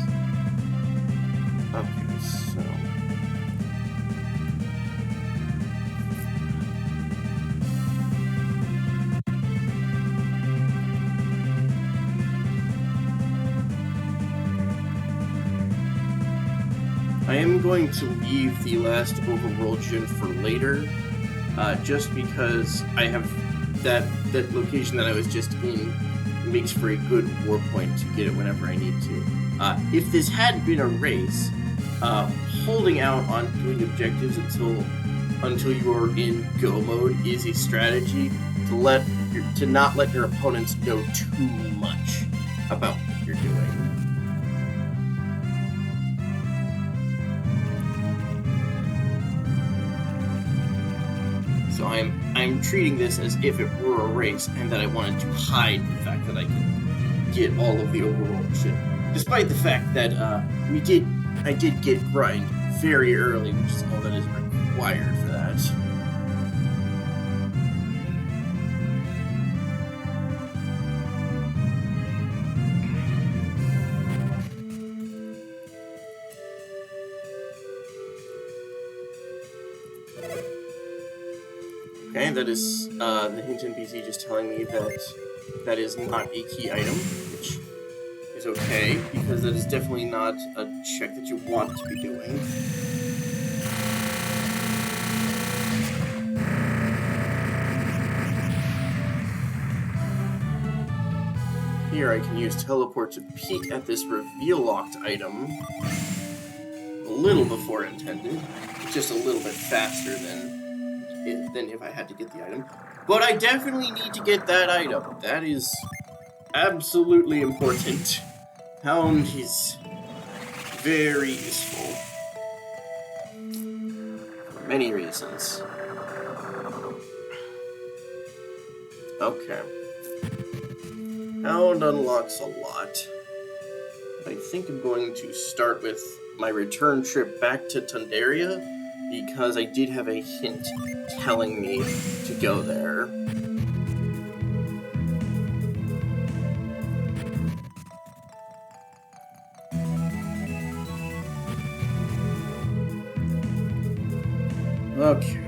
Okay, so... I am going to leave the last overworld Jin for later, just because I have that location that I was just in makes for a good war point to get it whenever I need to. If this had been a race, holding out on doing objectives until you are in go mode is a strategy to not let your opponents know too much about what you're doing. So I'm treating this as if it were a race, and that I wanted to hide the fact that I could get all of the overall shit. Despite the fact that I did get grind very early, which is all that is required for that. Okay, that is the hint NPC just telling me that that is not a key item, which is okay, because that is definitely not a check that you want to be doing. Here I can use teleport to peek at this reveal locked item a little before intended, just a little bit faster than if I had to get the item. But I definitely need to get that item. That is absolutely important. Pound is very useful for many reasons. Okay. Pound unlocks a lot. I think I'm going to start with my return trip back to Tundaria, because I did have a hint telling me to go there. Okay.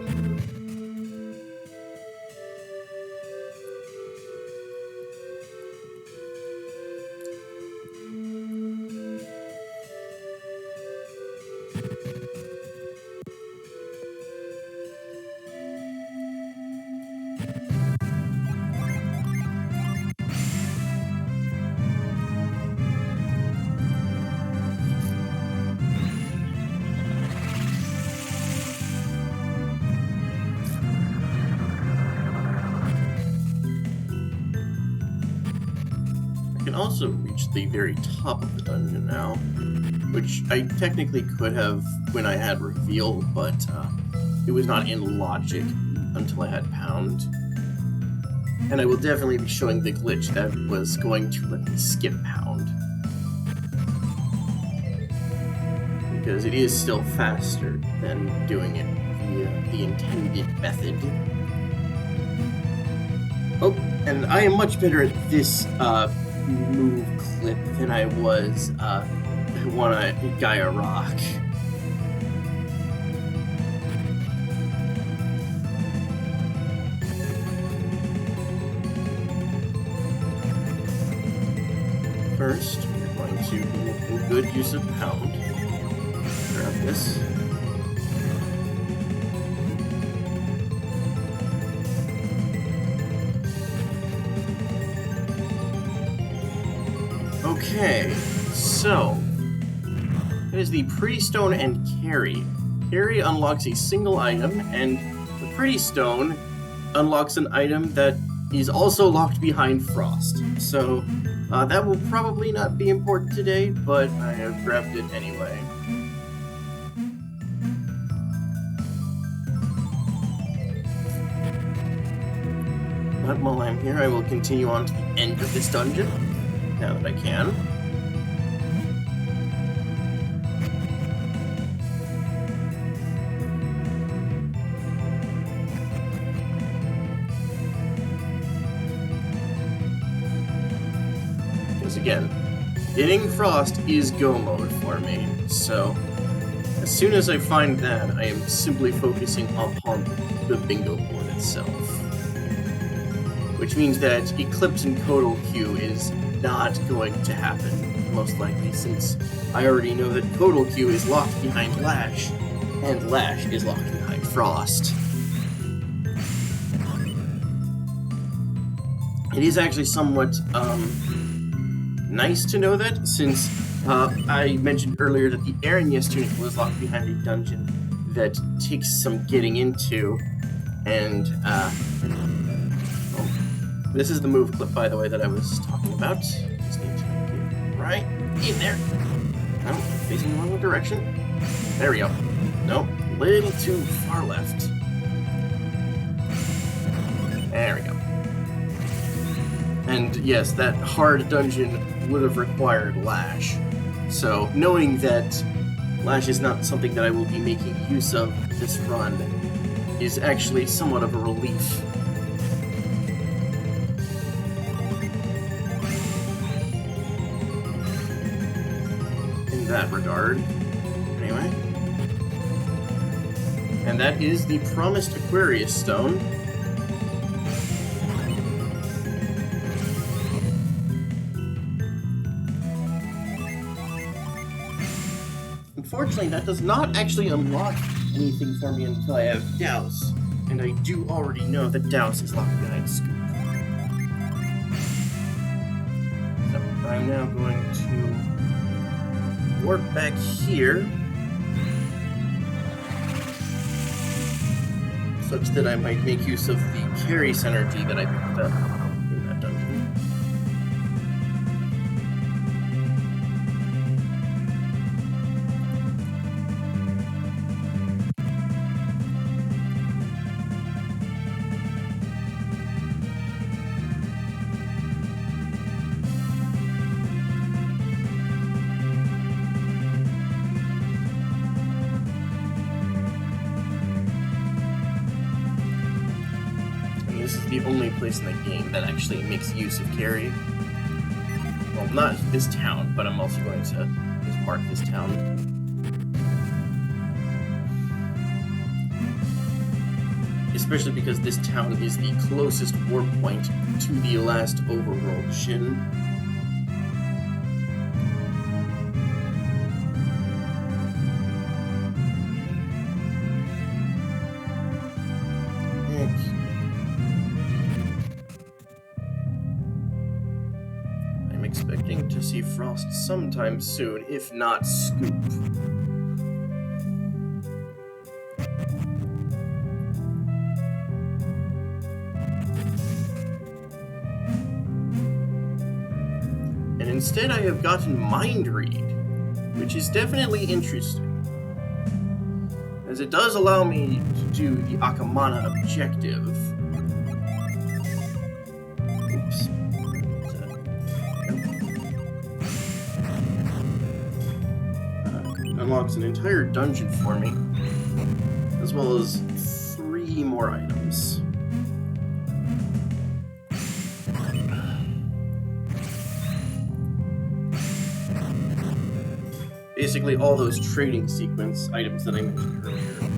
I can also reach the very top of the dungeon now, which I technically could have when I had reveal, but it was not in logic until I had pound. And I will definitely be showing the glitch that was going to let me skip pound, because it is still faster than doing it via the intended method. Oh, and I am much better at this move clip than I was when I Gaia Rock. First, we're going to be making good use of pound. Grab this. Okay, so it is the Pretty Stone and Carry. Carry unlocks a single item, and the Pretty Stone unlocks an item that is also locked behind Frost. So that will probably not be important today, but I have grabbed it anyway. But while I'm here, I will continue on to the end of this dungeon, now that I can. Because again, getting Frost is go mode for me, so as soon as I find that, I am simply focusing upon the bingo board itself. Which means that Eclipse and Codal Q is not going to happen, most likely, since I already know that Codal Q is locked behind Lash, and Lash is locked behind Frost. It is actually somewhat nice to know that, since I mentioned earlier that the Aranyas tunic was locked behind a dungeon that takes some getting into, and this is the move clip, by the way, that I was talking about. Just need to get right in there. No, facing the wrong direction. There we go. Nope, a little too far left. There we go. And yes, that hard dungeon would have required Lash. So knowing that Lash is not something that I will be making use of this run is actually somewhat of a relief. That regard. Anyway. And that is the promised Aquarius Stone, unfortunately, that does not actually unlock anything for me until I have Douse. And I do already know that Douse is locked behind Scoop. So I'm now going to warp back here, such that I might make use of the carry synergy that I picked up in that dungeon. This is the only place in the game that actually makes use of carry. Well, not this town, but I'm also going to just mark this town. Especially because this town is the closest warp point to the last overworld Shin. Expecting to see Frost sometime soon, if not Scoop. And instead I have gotten Mind Read, which is definitely interesting, as it does allow me to do the Akamana objective. Oops. Unlocks an entire dungeon for me, as well as 3 more items. Basically, all those trading sequence items that I mentioned earlier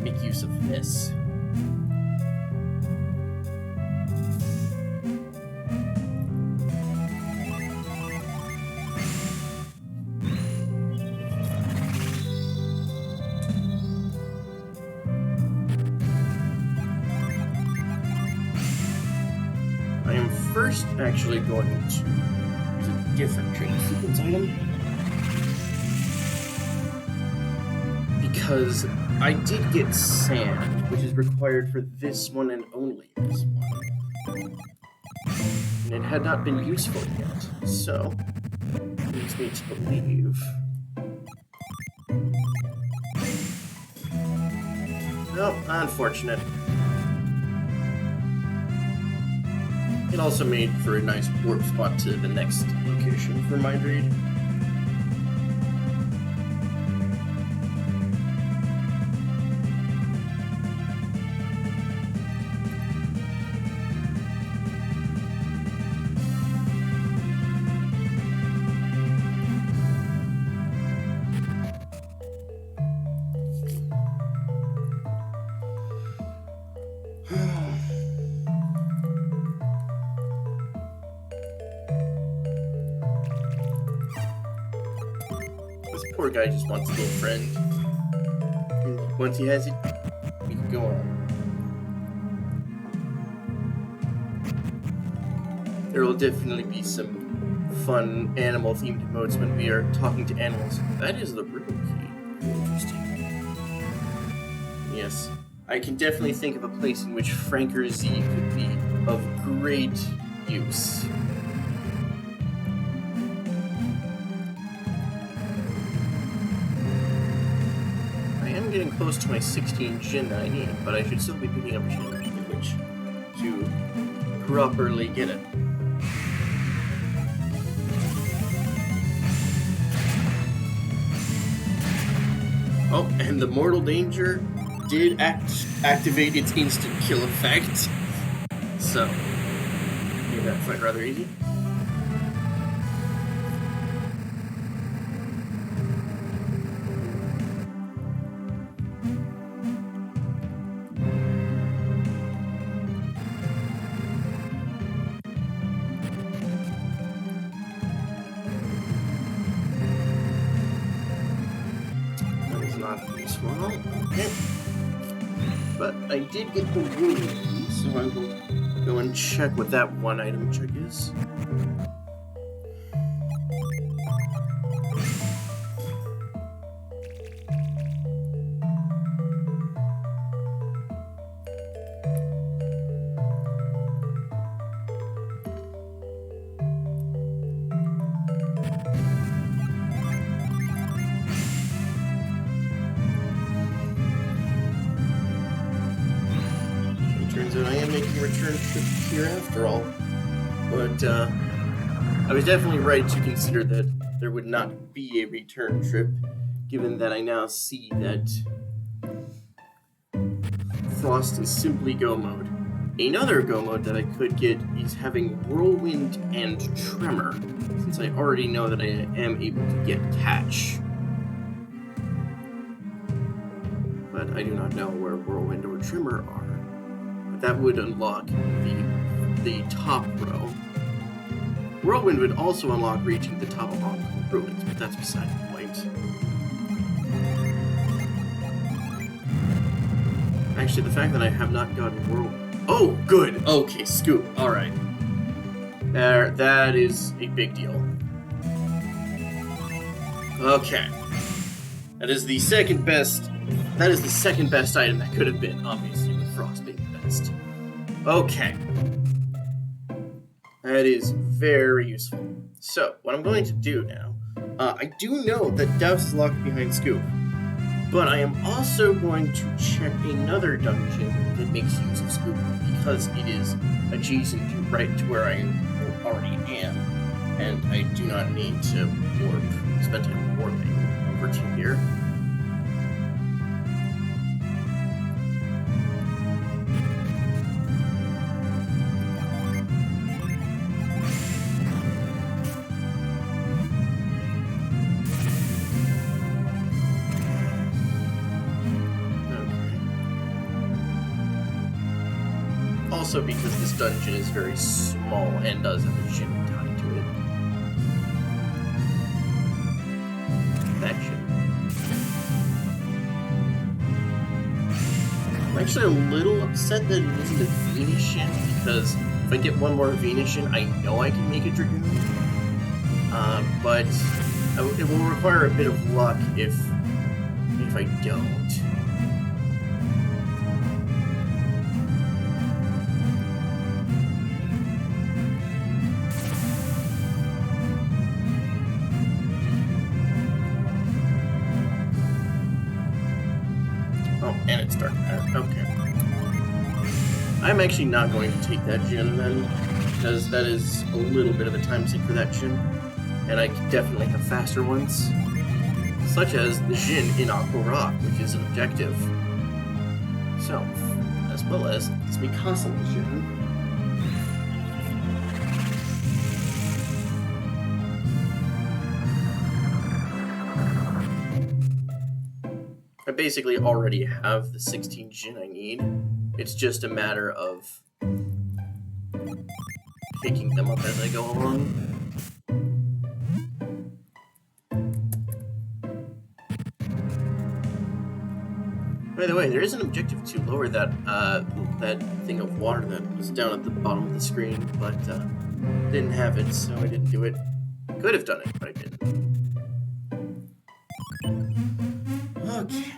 make use of this. First, actually going to use a different trading sequence item, because I did get sand, which is required for this one and only this one, and it had not been useful yet, so it leads me to believe. No, unfortunate. It also made for a nice warp spot to the next location for Mind Read. Poor guy just wants a little friend. And once he has it, we can go on. There will definitely be some fun animal-themed emotes when we are talking to animals. That is the riddle key. Interesting. Yes, I can definitely think of a place in which Franker Z could be of great use. Getting close to my 16 Jin that I need, but I should still be picking up Jin which to properly get it. Oh, and the Mortal Danger did activate its instant kill effect, so made that fight rather easy. not useful at all. Okay. But I did get the room key, so I will go and check what that one item check is. Turns out I am making a return trip here after all. But I was definitely right to consider that there would not be a return trip, given that I now see that Frost is simply Go mode. Another Go mode that I could get is having Whirlwind and Tremor, since I already know that I am able to get Catch. But I do not know where Whirlwind or Tremor are. That would unlock the top row. Whirlwind would also unlock reaching the top of Encore Ruins, but that's beside the point. Actually, the fact that I have not gotten Whirlwind... Oh, good! Okay, Scoop. Alright. That is a big deal. Okay. That is the second best... That is the second best item that could have been, obviously, with Frost being the best. Okay. That is very useful. So, what I'm going to do now, I do know that Douse is locked behind Scoop, but I am also going to check another dungeon that makes use of Scoop, because it is adjacent to right to where I already am, and I do not need to spend time warping over to here. Also because this dungeon is very small and does have a gym tied to it. That gym. I'm actually a little upset that it isn't a Venetian, because if I get one more Venetian, I know I can make a Dragoon. But it will require a bit of luck if I don't. And it's dark matter. Okay. I'm actually not going to take that gin then, because that is a little bit of a time sink for that gin, and I definitely have faster ones, such as the gin in Aqua Rock, which is an objective. So, as well as this Mikasa gin. I basically already have the 16 gin I need. It's just a matter of picking them up as I go along. By the way, there is an objective to lower that that thing of water that was down at the bottom of the screen, but didn't have it, so I didn't do it. Could have done it, but I didn't. Okay.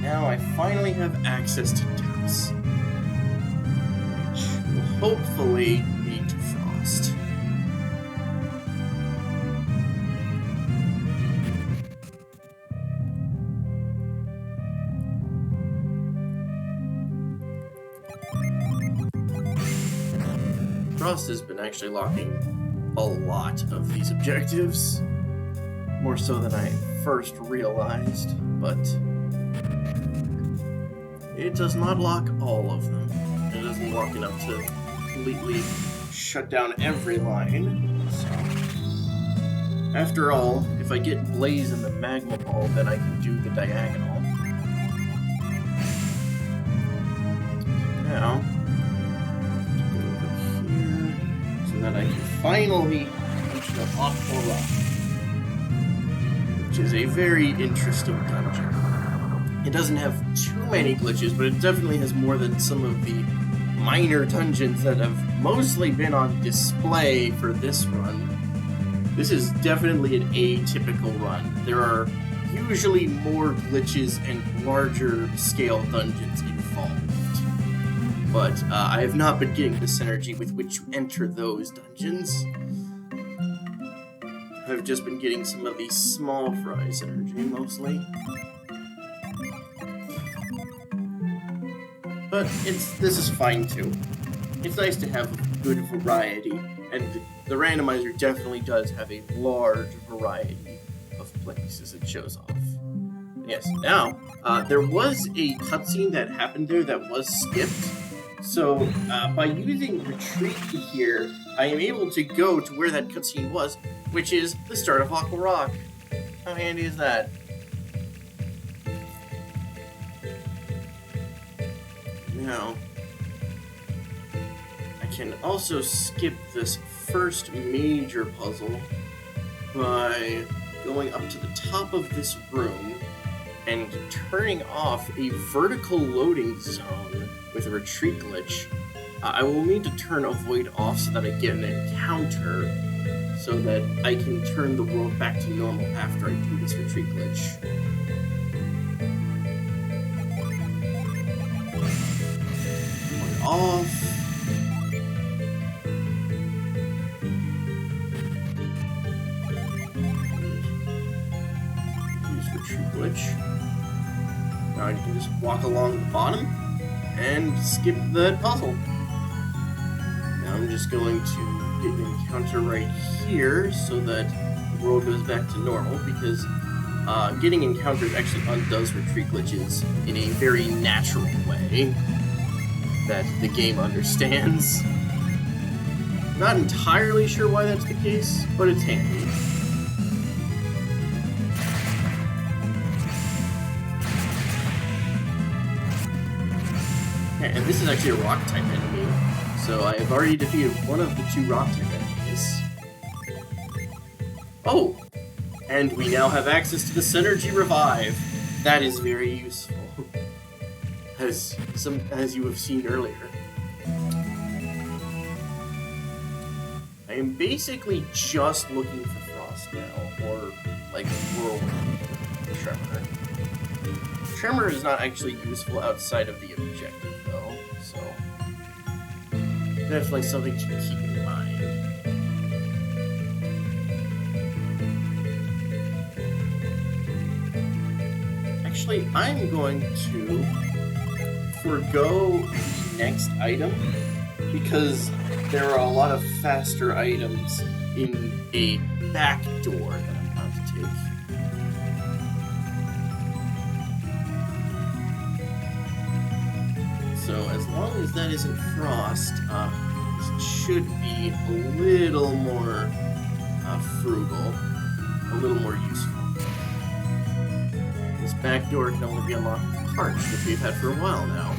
Now I finally have access to Douse, which will hopefully lead to Frost. Frost has been actually locking a lot of these objectives, more so than I first realized, but it does not lock all of them. It doesn't lock enough to completely shut down every line, so After all, if I get Blaze in the magma ball, then I can do the diagonal. Now, go over here so that I can finally reach the Aqua Rock, which is a very interesting dungeon. It doesn't have too many glitches, but it definitely has more than some of the minor dungeons that have mostly been on display for this run. This is definitely an atypical run. There are usually more glitches and larger scale dungeons involved. But I have not been getting the synergy with which you enter those dungeons. I've just been getting some of the small fry synergy mostly. But this is fine too. It's nice to have a good variety, and the randomizer definitely does have a large variety of places it shows off. Yes, now, there was a cutscene that happened there that was skipped, so by using Retreat here, I am able to go to where that cutscene was, which is the start of Aqua Rock. How handy is that? Now, I can also skip this first major puzzle by going up to the top of this room and turning off a vertical loading zone with a retreat glitch. I will need to turn Avoid off so that I get an encounter so that I can turn the world back to normal after I do this retreat glitch. Off. Use retreat glitch. Now I can just walk along the bottom and skip that puzzle. Now I'm just going to get an encounter right here so that the world goes back to normal, because getting encounters actually undoes retreat glitches in a very natural way that the game understands. Not entirely sure why that's the case, but it's handy. Okay, and this is actually a rock-type enemy, so I have already defeated one of the two rock-type enemies. Oh! And we now have access to the Synergy Revive. That is very useful. As you have seen earlier. I am basically just looking for Frost now, or like Whirlwind Tremor. Tremor is not actually useful outside of the objective though, so definitely something to keep in mind. Actually, I'm going to forgo the next item because there are a lot of faster items in a back door that I'm about to take. So as long as that isn't Frost, this should be a little more frugal, a little more useful. This back door can only be unlocked with Parch, which we've had for a while now.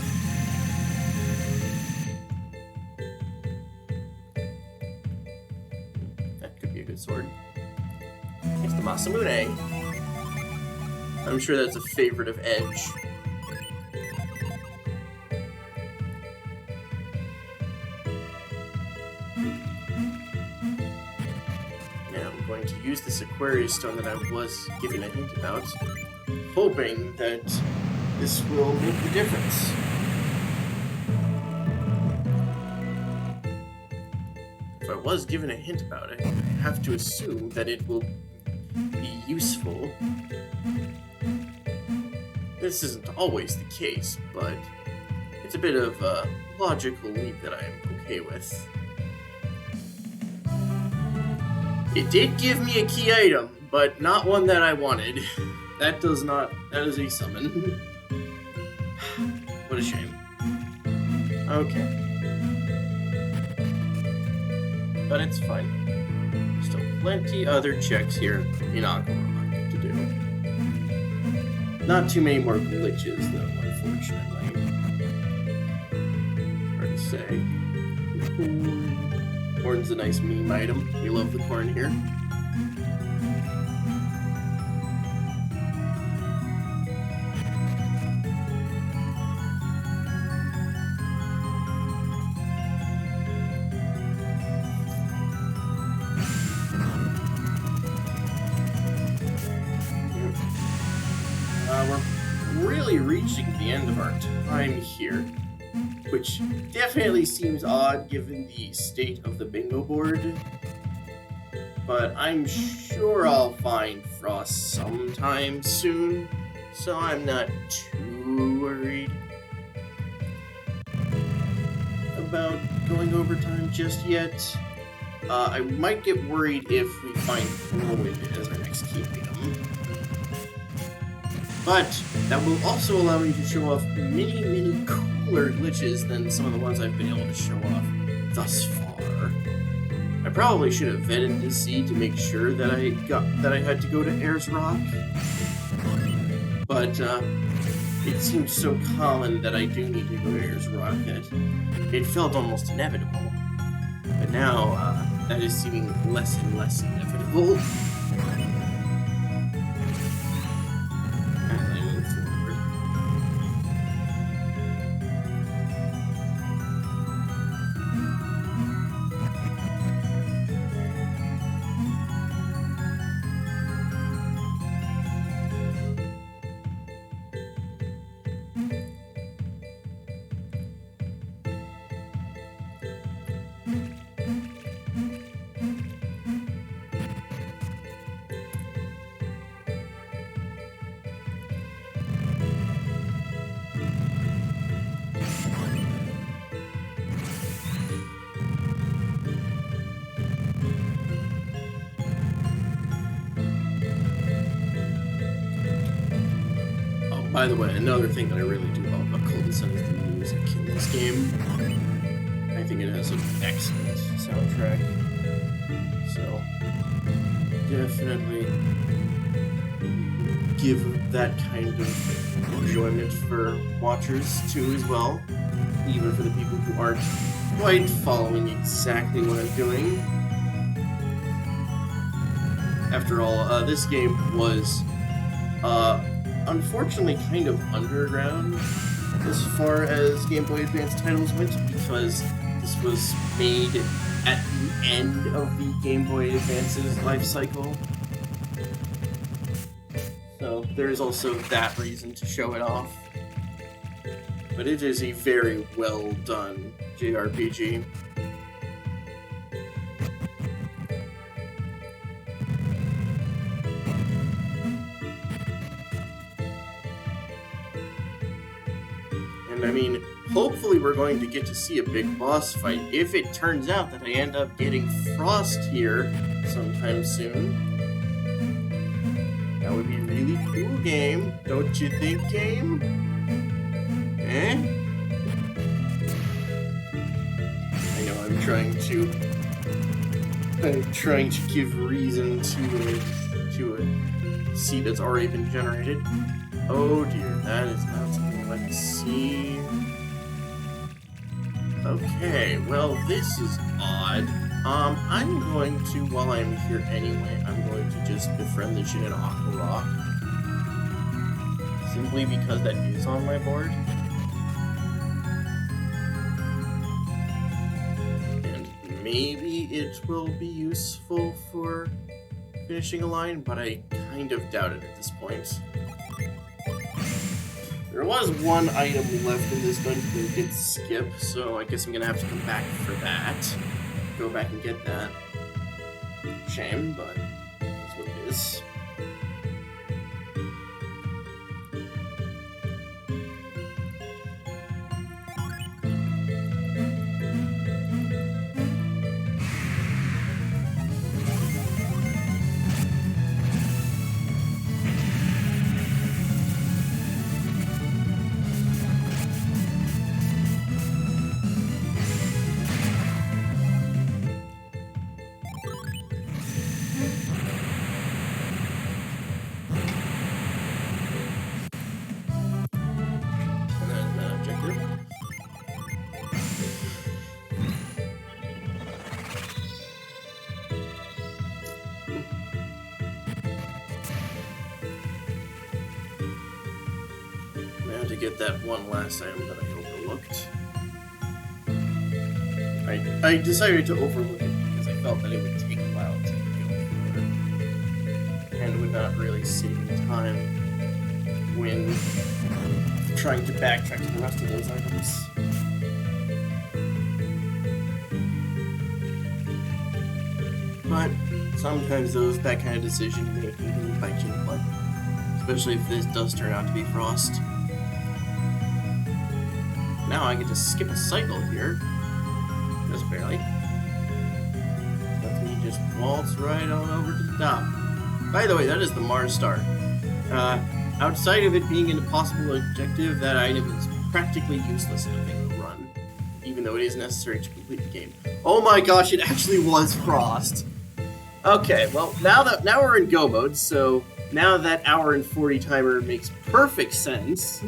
That could be a good sword. It's the Masamune. I'm sure that's a favorite of Edge. Now I'm going to use this Aquarius Stone that I was given a hint about, hoping that this will make the difference. If I was given a hint about it, I have to assume that it will be useful. This isn't always the case, but it's a bit of a logical leap that I am okay with. It did give me a key item, but not one that I wanted. That is a summon. What a shame. Okay. But it's fine. Still. plenty other checks here in Aquarock to do. Not too many more glitches, though, unfortunately. Hard to say. Corn. Corn's a nice meme item. We love the corn here. We're really reaching the end of our time here, which definitely seems odd given the state of the bingo board, but I'm sure I'll find Frost sometime soon, so I'm not too worried about going overtime just yet. I might get worried if we find Whirlwind as our next key item. But that will also allow me to show off many cooler glitches than some of the ones I've been able to show off thus far. I probably should have vetted to see to make sure that I had to go to Ayers Rock. But it seems so common that I do need to go to Ayers Rock that it felt almost inevitable. But now that is seeming less and less inevitable. By the way, another thing that I really do love about Golden Sun is the music in this game. I think it has an excellent soundtrack. So, definitely give that kind of enjoyment for watchers too as well. Even for the people who aren't quite following exactly what I'm doing. After all, this game was unfortunately kind of underground as far as Game Boy Advance titles went, because this was made at the end of the Game Boy Advance's life cycle. So there is also that reason to show it off. But it is a very well done JRPG. I mean, hopefully we're going to get to see a big boss fight if it turns out that I end up getting Frost here sometime soon. That would be a really cool game, don't you think, game? Eh? I know I'm trying to give reason to a seed that's already been generated. Oh dear, that is not something I like to see. Okay, well, this is odd. I'm going to, while I'm here anyway, I'm going to just befriend the shit in Aquarock. Simply because that is on my board. And maybe it will be useful for finishing a line, but I kind of doubt it at this point. There was one item left in this dungeon that I did skip, so I guess I'm gonna have to come back for that. Go back and get that. Shame, but that's what it is. get that one last item that I overlooked. I decided to overlook it because I felt that it would take a while to go through it, and would not really save me time when trying to backtrack to the rest of those items. But sometimes that kind of decision making can bite you in the butt, especially if this does turn out to be Frost. Now I get to skip a cycle here, just barely. Let me just waltz right on over to the top. By the way, that is the Mars star. Outside of it being an impossible objective, that item is practically useless in a single run, even though it is necessary to complete the game. Oh my gosh, it actually was Frost! Okay, well, now we're in Go mode, so now that hour and 40 timer makes perfect sense,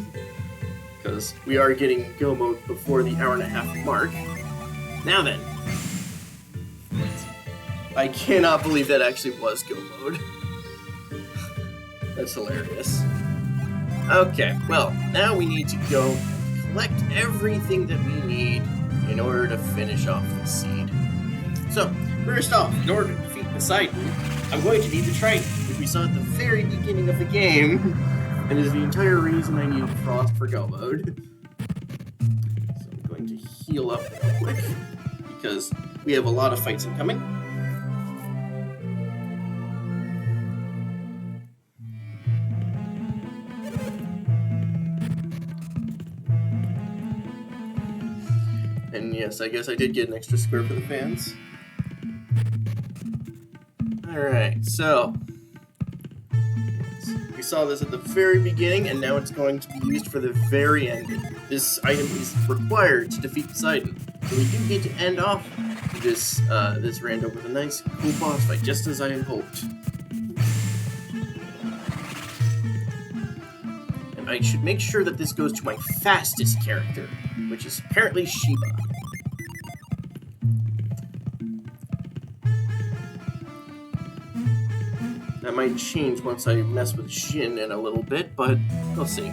because we are getting Go mode before the hour and a half mark. Now then, I cannot believe that actually was Go mode. That's hilarious. Okay, well, now we need to go and collect everything that we need in order to finish off the seed. So, first off, in order to defeat Poseidon, I'm going to need the Trident, which we saw at the very beginning of the game, and is the entire reason I needed Frost for Go mode. So I'm going to heal up real quick, because we have a lot of fights incoming. And yes, I guess I did get an extra square for the fans. Alright, so we saw this at the very beginning, and now it's going to be used for the very end. This item is required to defeat Poseidon. So we do get to end off this rando with a nice, cool boss fight, just as I had hoped. And I should make sure that this goes to my fastest character, which is apparently Sheba. That might change once I mess with Jin in a little bit, but we'll see.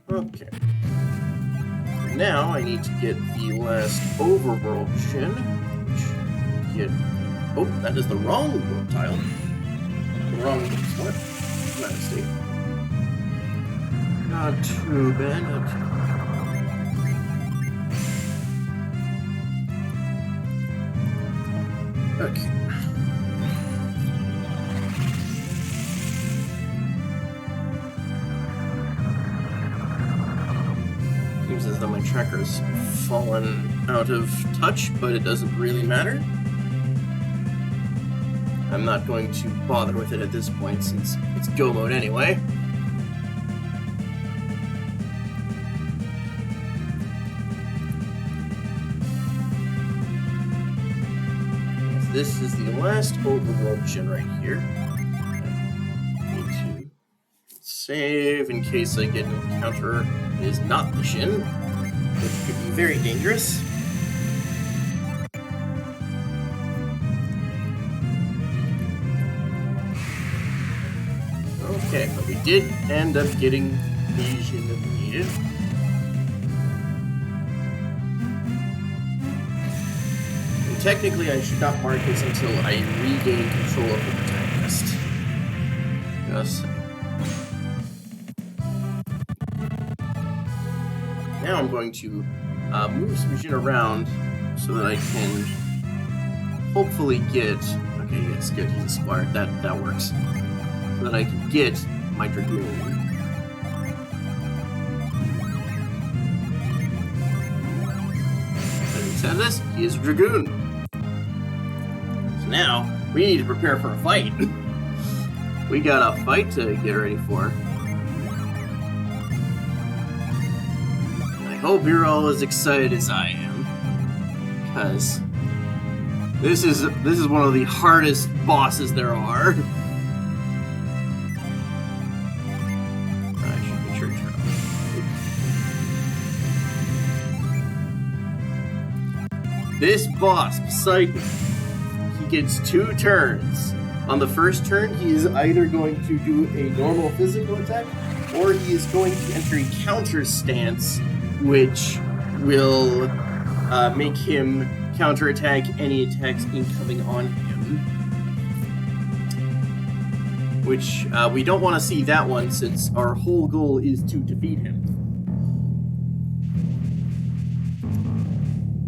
Okay. Now I need to get the last overworld Jin. Oh, that is the wrong world tile. The wrong what? My mistake. Not too bad, not too bad. Okay. Seems as though my tracker's fallen out of touch, but it doesn't really matter. I'm not going to bother with it at this point since it's Go mode anyway. This is the last overworld Jin right here. I need to save in case I get an encounter that is not the Jin, which could be very dangerous. Okay, but we did end up getting the Jin that we needed. Technically, I should not mark this until I regain control of the protagonist. Just now I'm going to move some Jin around so that I can hopefully get... Okay, yes, good, he's a squire. That works. So that I can get my Dragoon. Let's have this. He is Dragoon. Now, we need to prepare for a fight. We got a fight to get ready for. I hope you're all as excited as I am, because this is one of the hardest bosses there are. I should make sure to turn off. This boss, Poseidon, he gets 2 turns. On the first turn, he is either going to do a normal physical attack, or he is going to enter a counter stance, which will make him counterattack any attacks incoming on him. Which we don't want to see that one, since our whole goal is to defeat him.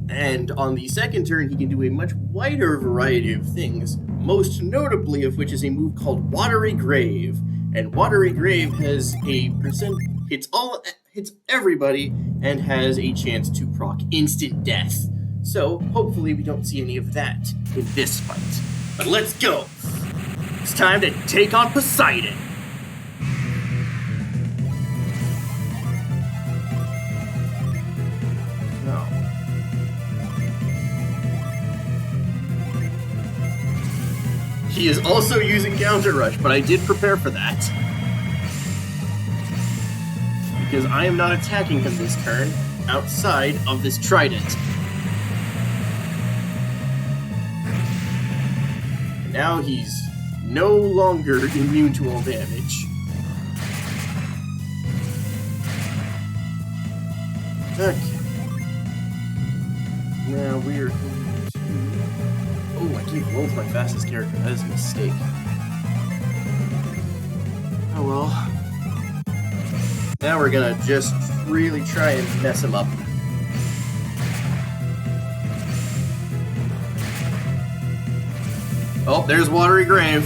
And on the second turn, he can do a much wider variety of things, most notably of which is a move called Watery Grave. And Watery Grave has a hits everybody, and has a chance to proc instant death. So hopefully we don't see any of that in this fight. But let's go! It's time to take on Poseidon! No. He is also using Counter Rush, but I did prepare for that. Because I am not attacking him this turn outside of this trident. And now he's no longer immune to all damage. Okay. Now we're going to... Oh, I gave Wolf my fastest character. That is a mistake. Oh well. Now we're gonna just really try and mess him up. Oh, there's Watery Grave.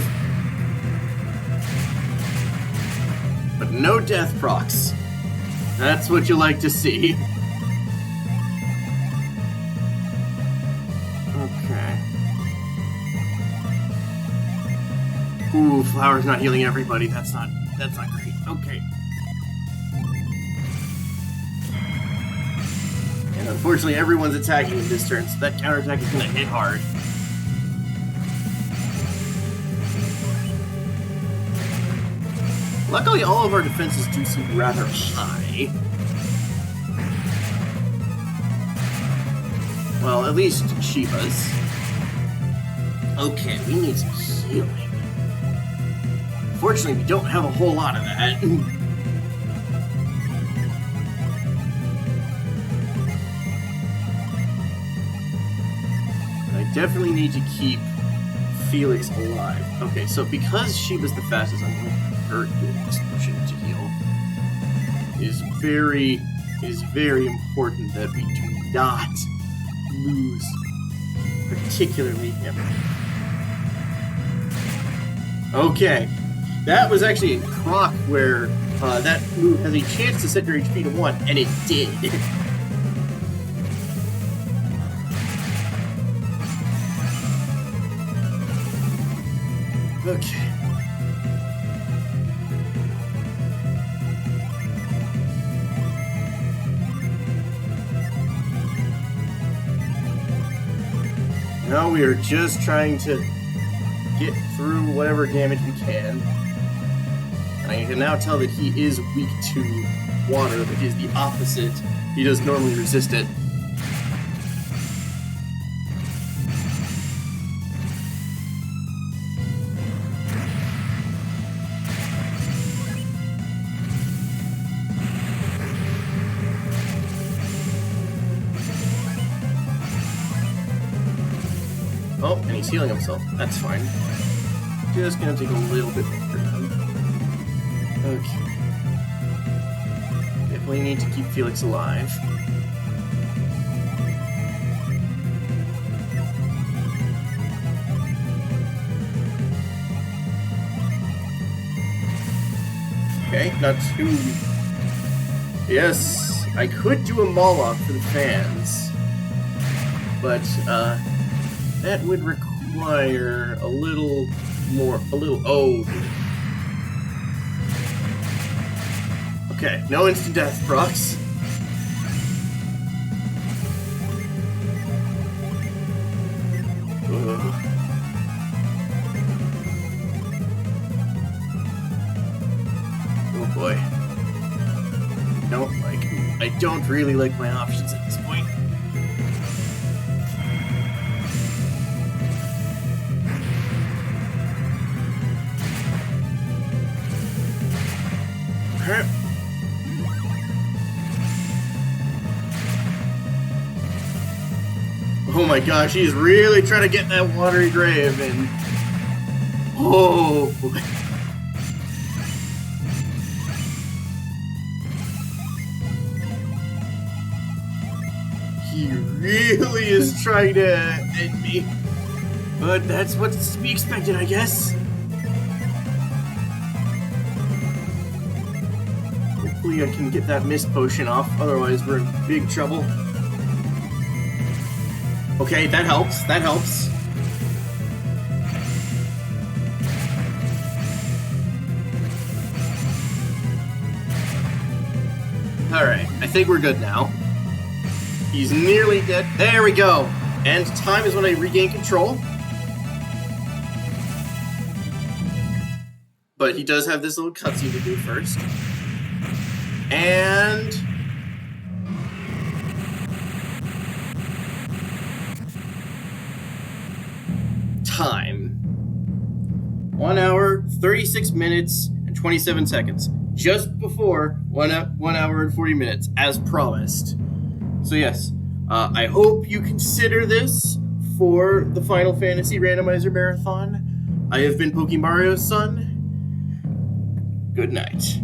But no death procs. That's what you like to see. Okay. Ooh, Flower's not healing everybody. That's not great. Okay. And unfortunately, everyone's attacking him this turn, so that counterattack is gonna hit hard. Luckily, all of our defenses do seem rather high. Well, at least Shiva's. Okay, we need some healing. Fortunately, we don't have a whole lot of that. I definitely need to keep Felix alive. Okay, so because Shiva's the fastest, I'm going to her doing this potion to heal. It is very important that we do not lose, particularly him. Okay, that was actually a proc where that move has a chance to set your HP to 1, and it did. Okay. Now we are just trying to get through whatever damage we can. And I can now tell that he is weak to water, which is the opposite. He does normally resist it. Oh, and he's healing himself. That's fine. Just gonna take a little bit longer now. Okay. Definitely need to keep Felix alive. Okay, not too... Yes, I could do a Moloch for the fans. But, that would require a little... Oh. Okay, no instant death procs. Oh boy. I don't really like my options at this point. Okay. Oh my gosh, he's really trying to get that watery grave and oh boy. He really is trying to end me. But that's what's to be expected, I guess. Hopefully I can get that mist potion off, otherwise we're in big trouble. Okay, that helps, that helps. Alright, I think we're good now. He's nearly dead. There we go! And time is when I regain control. But he does have this little cutscene to do first. And... time. 1 hour, 36 minutes, and 27 seconds. Just before 1 hour and 40 minutes, as promised. So yes, I hope you consider this for the Final Fantasy Randomizer Marathon. I have been PokeMario's son. Good night.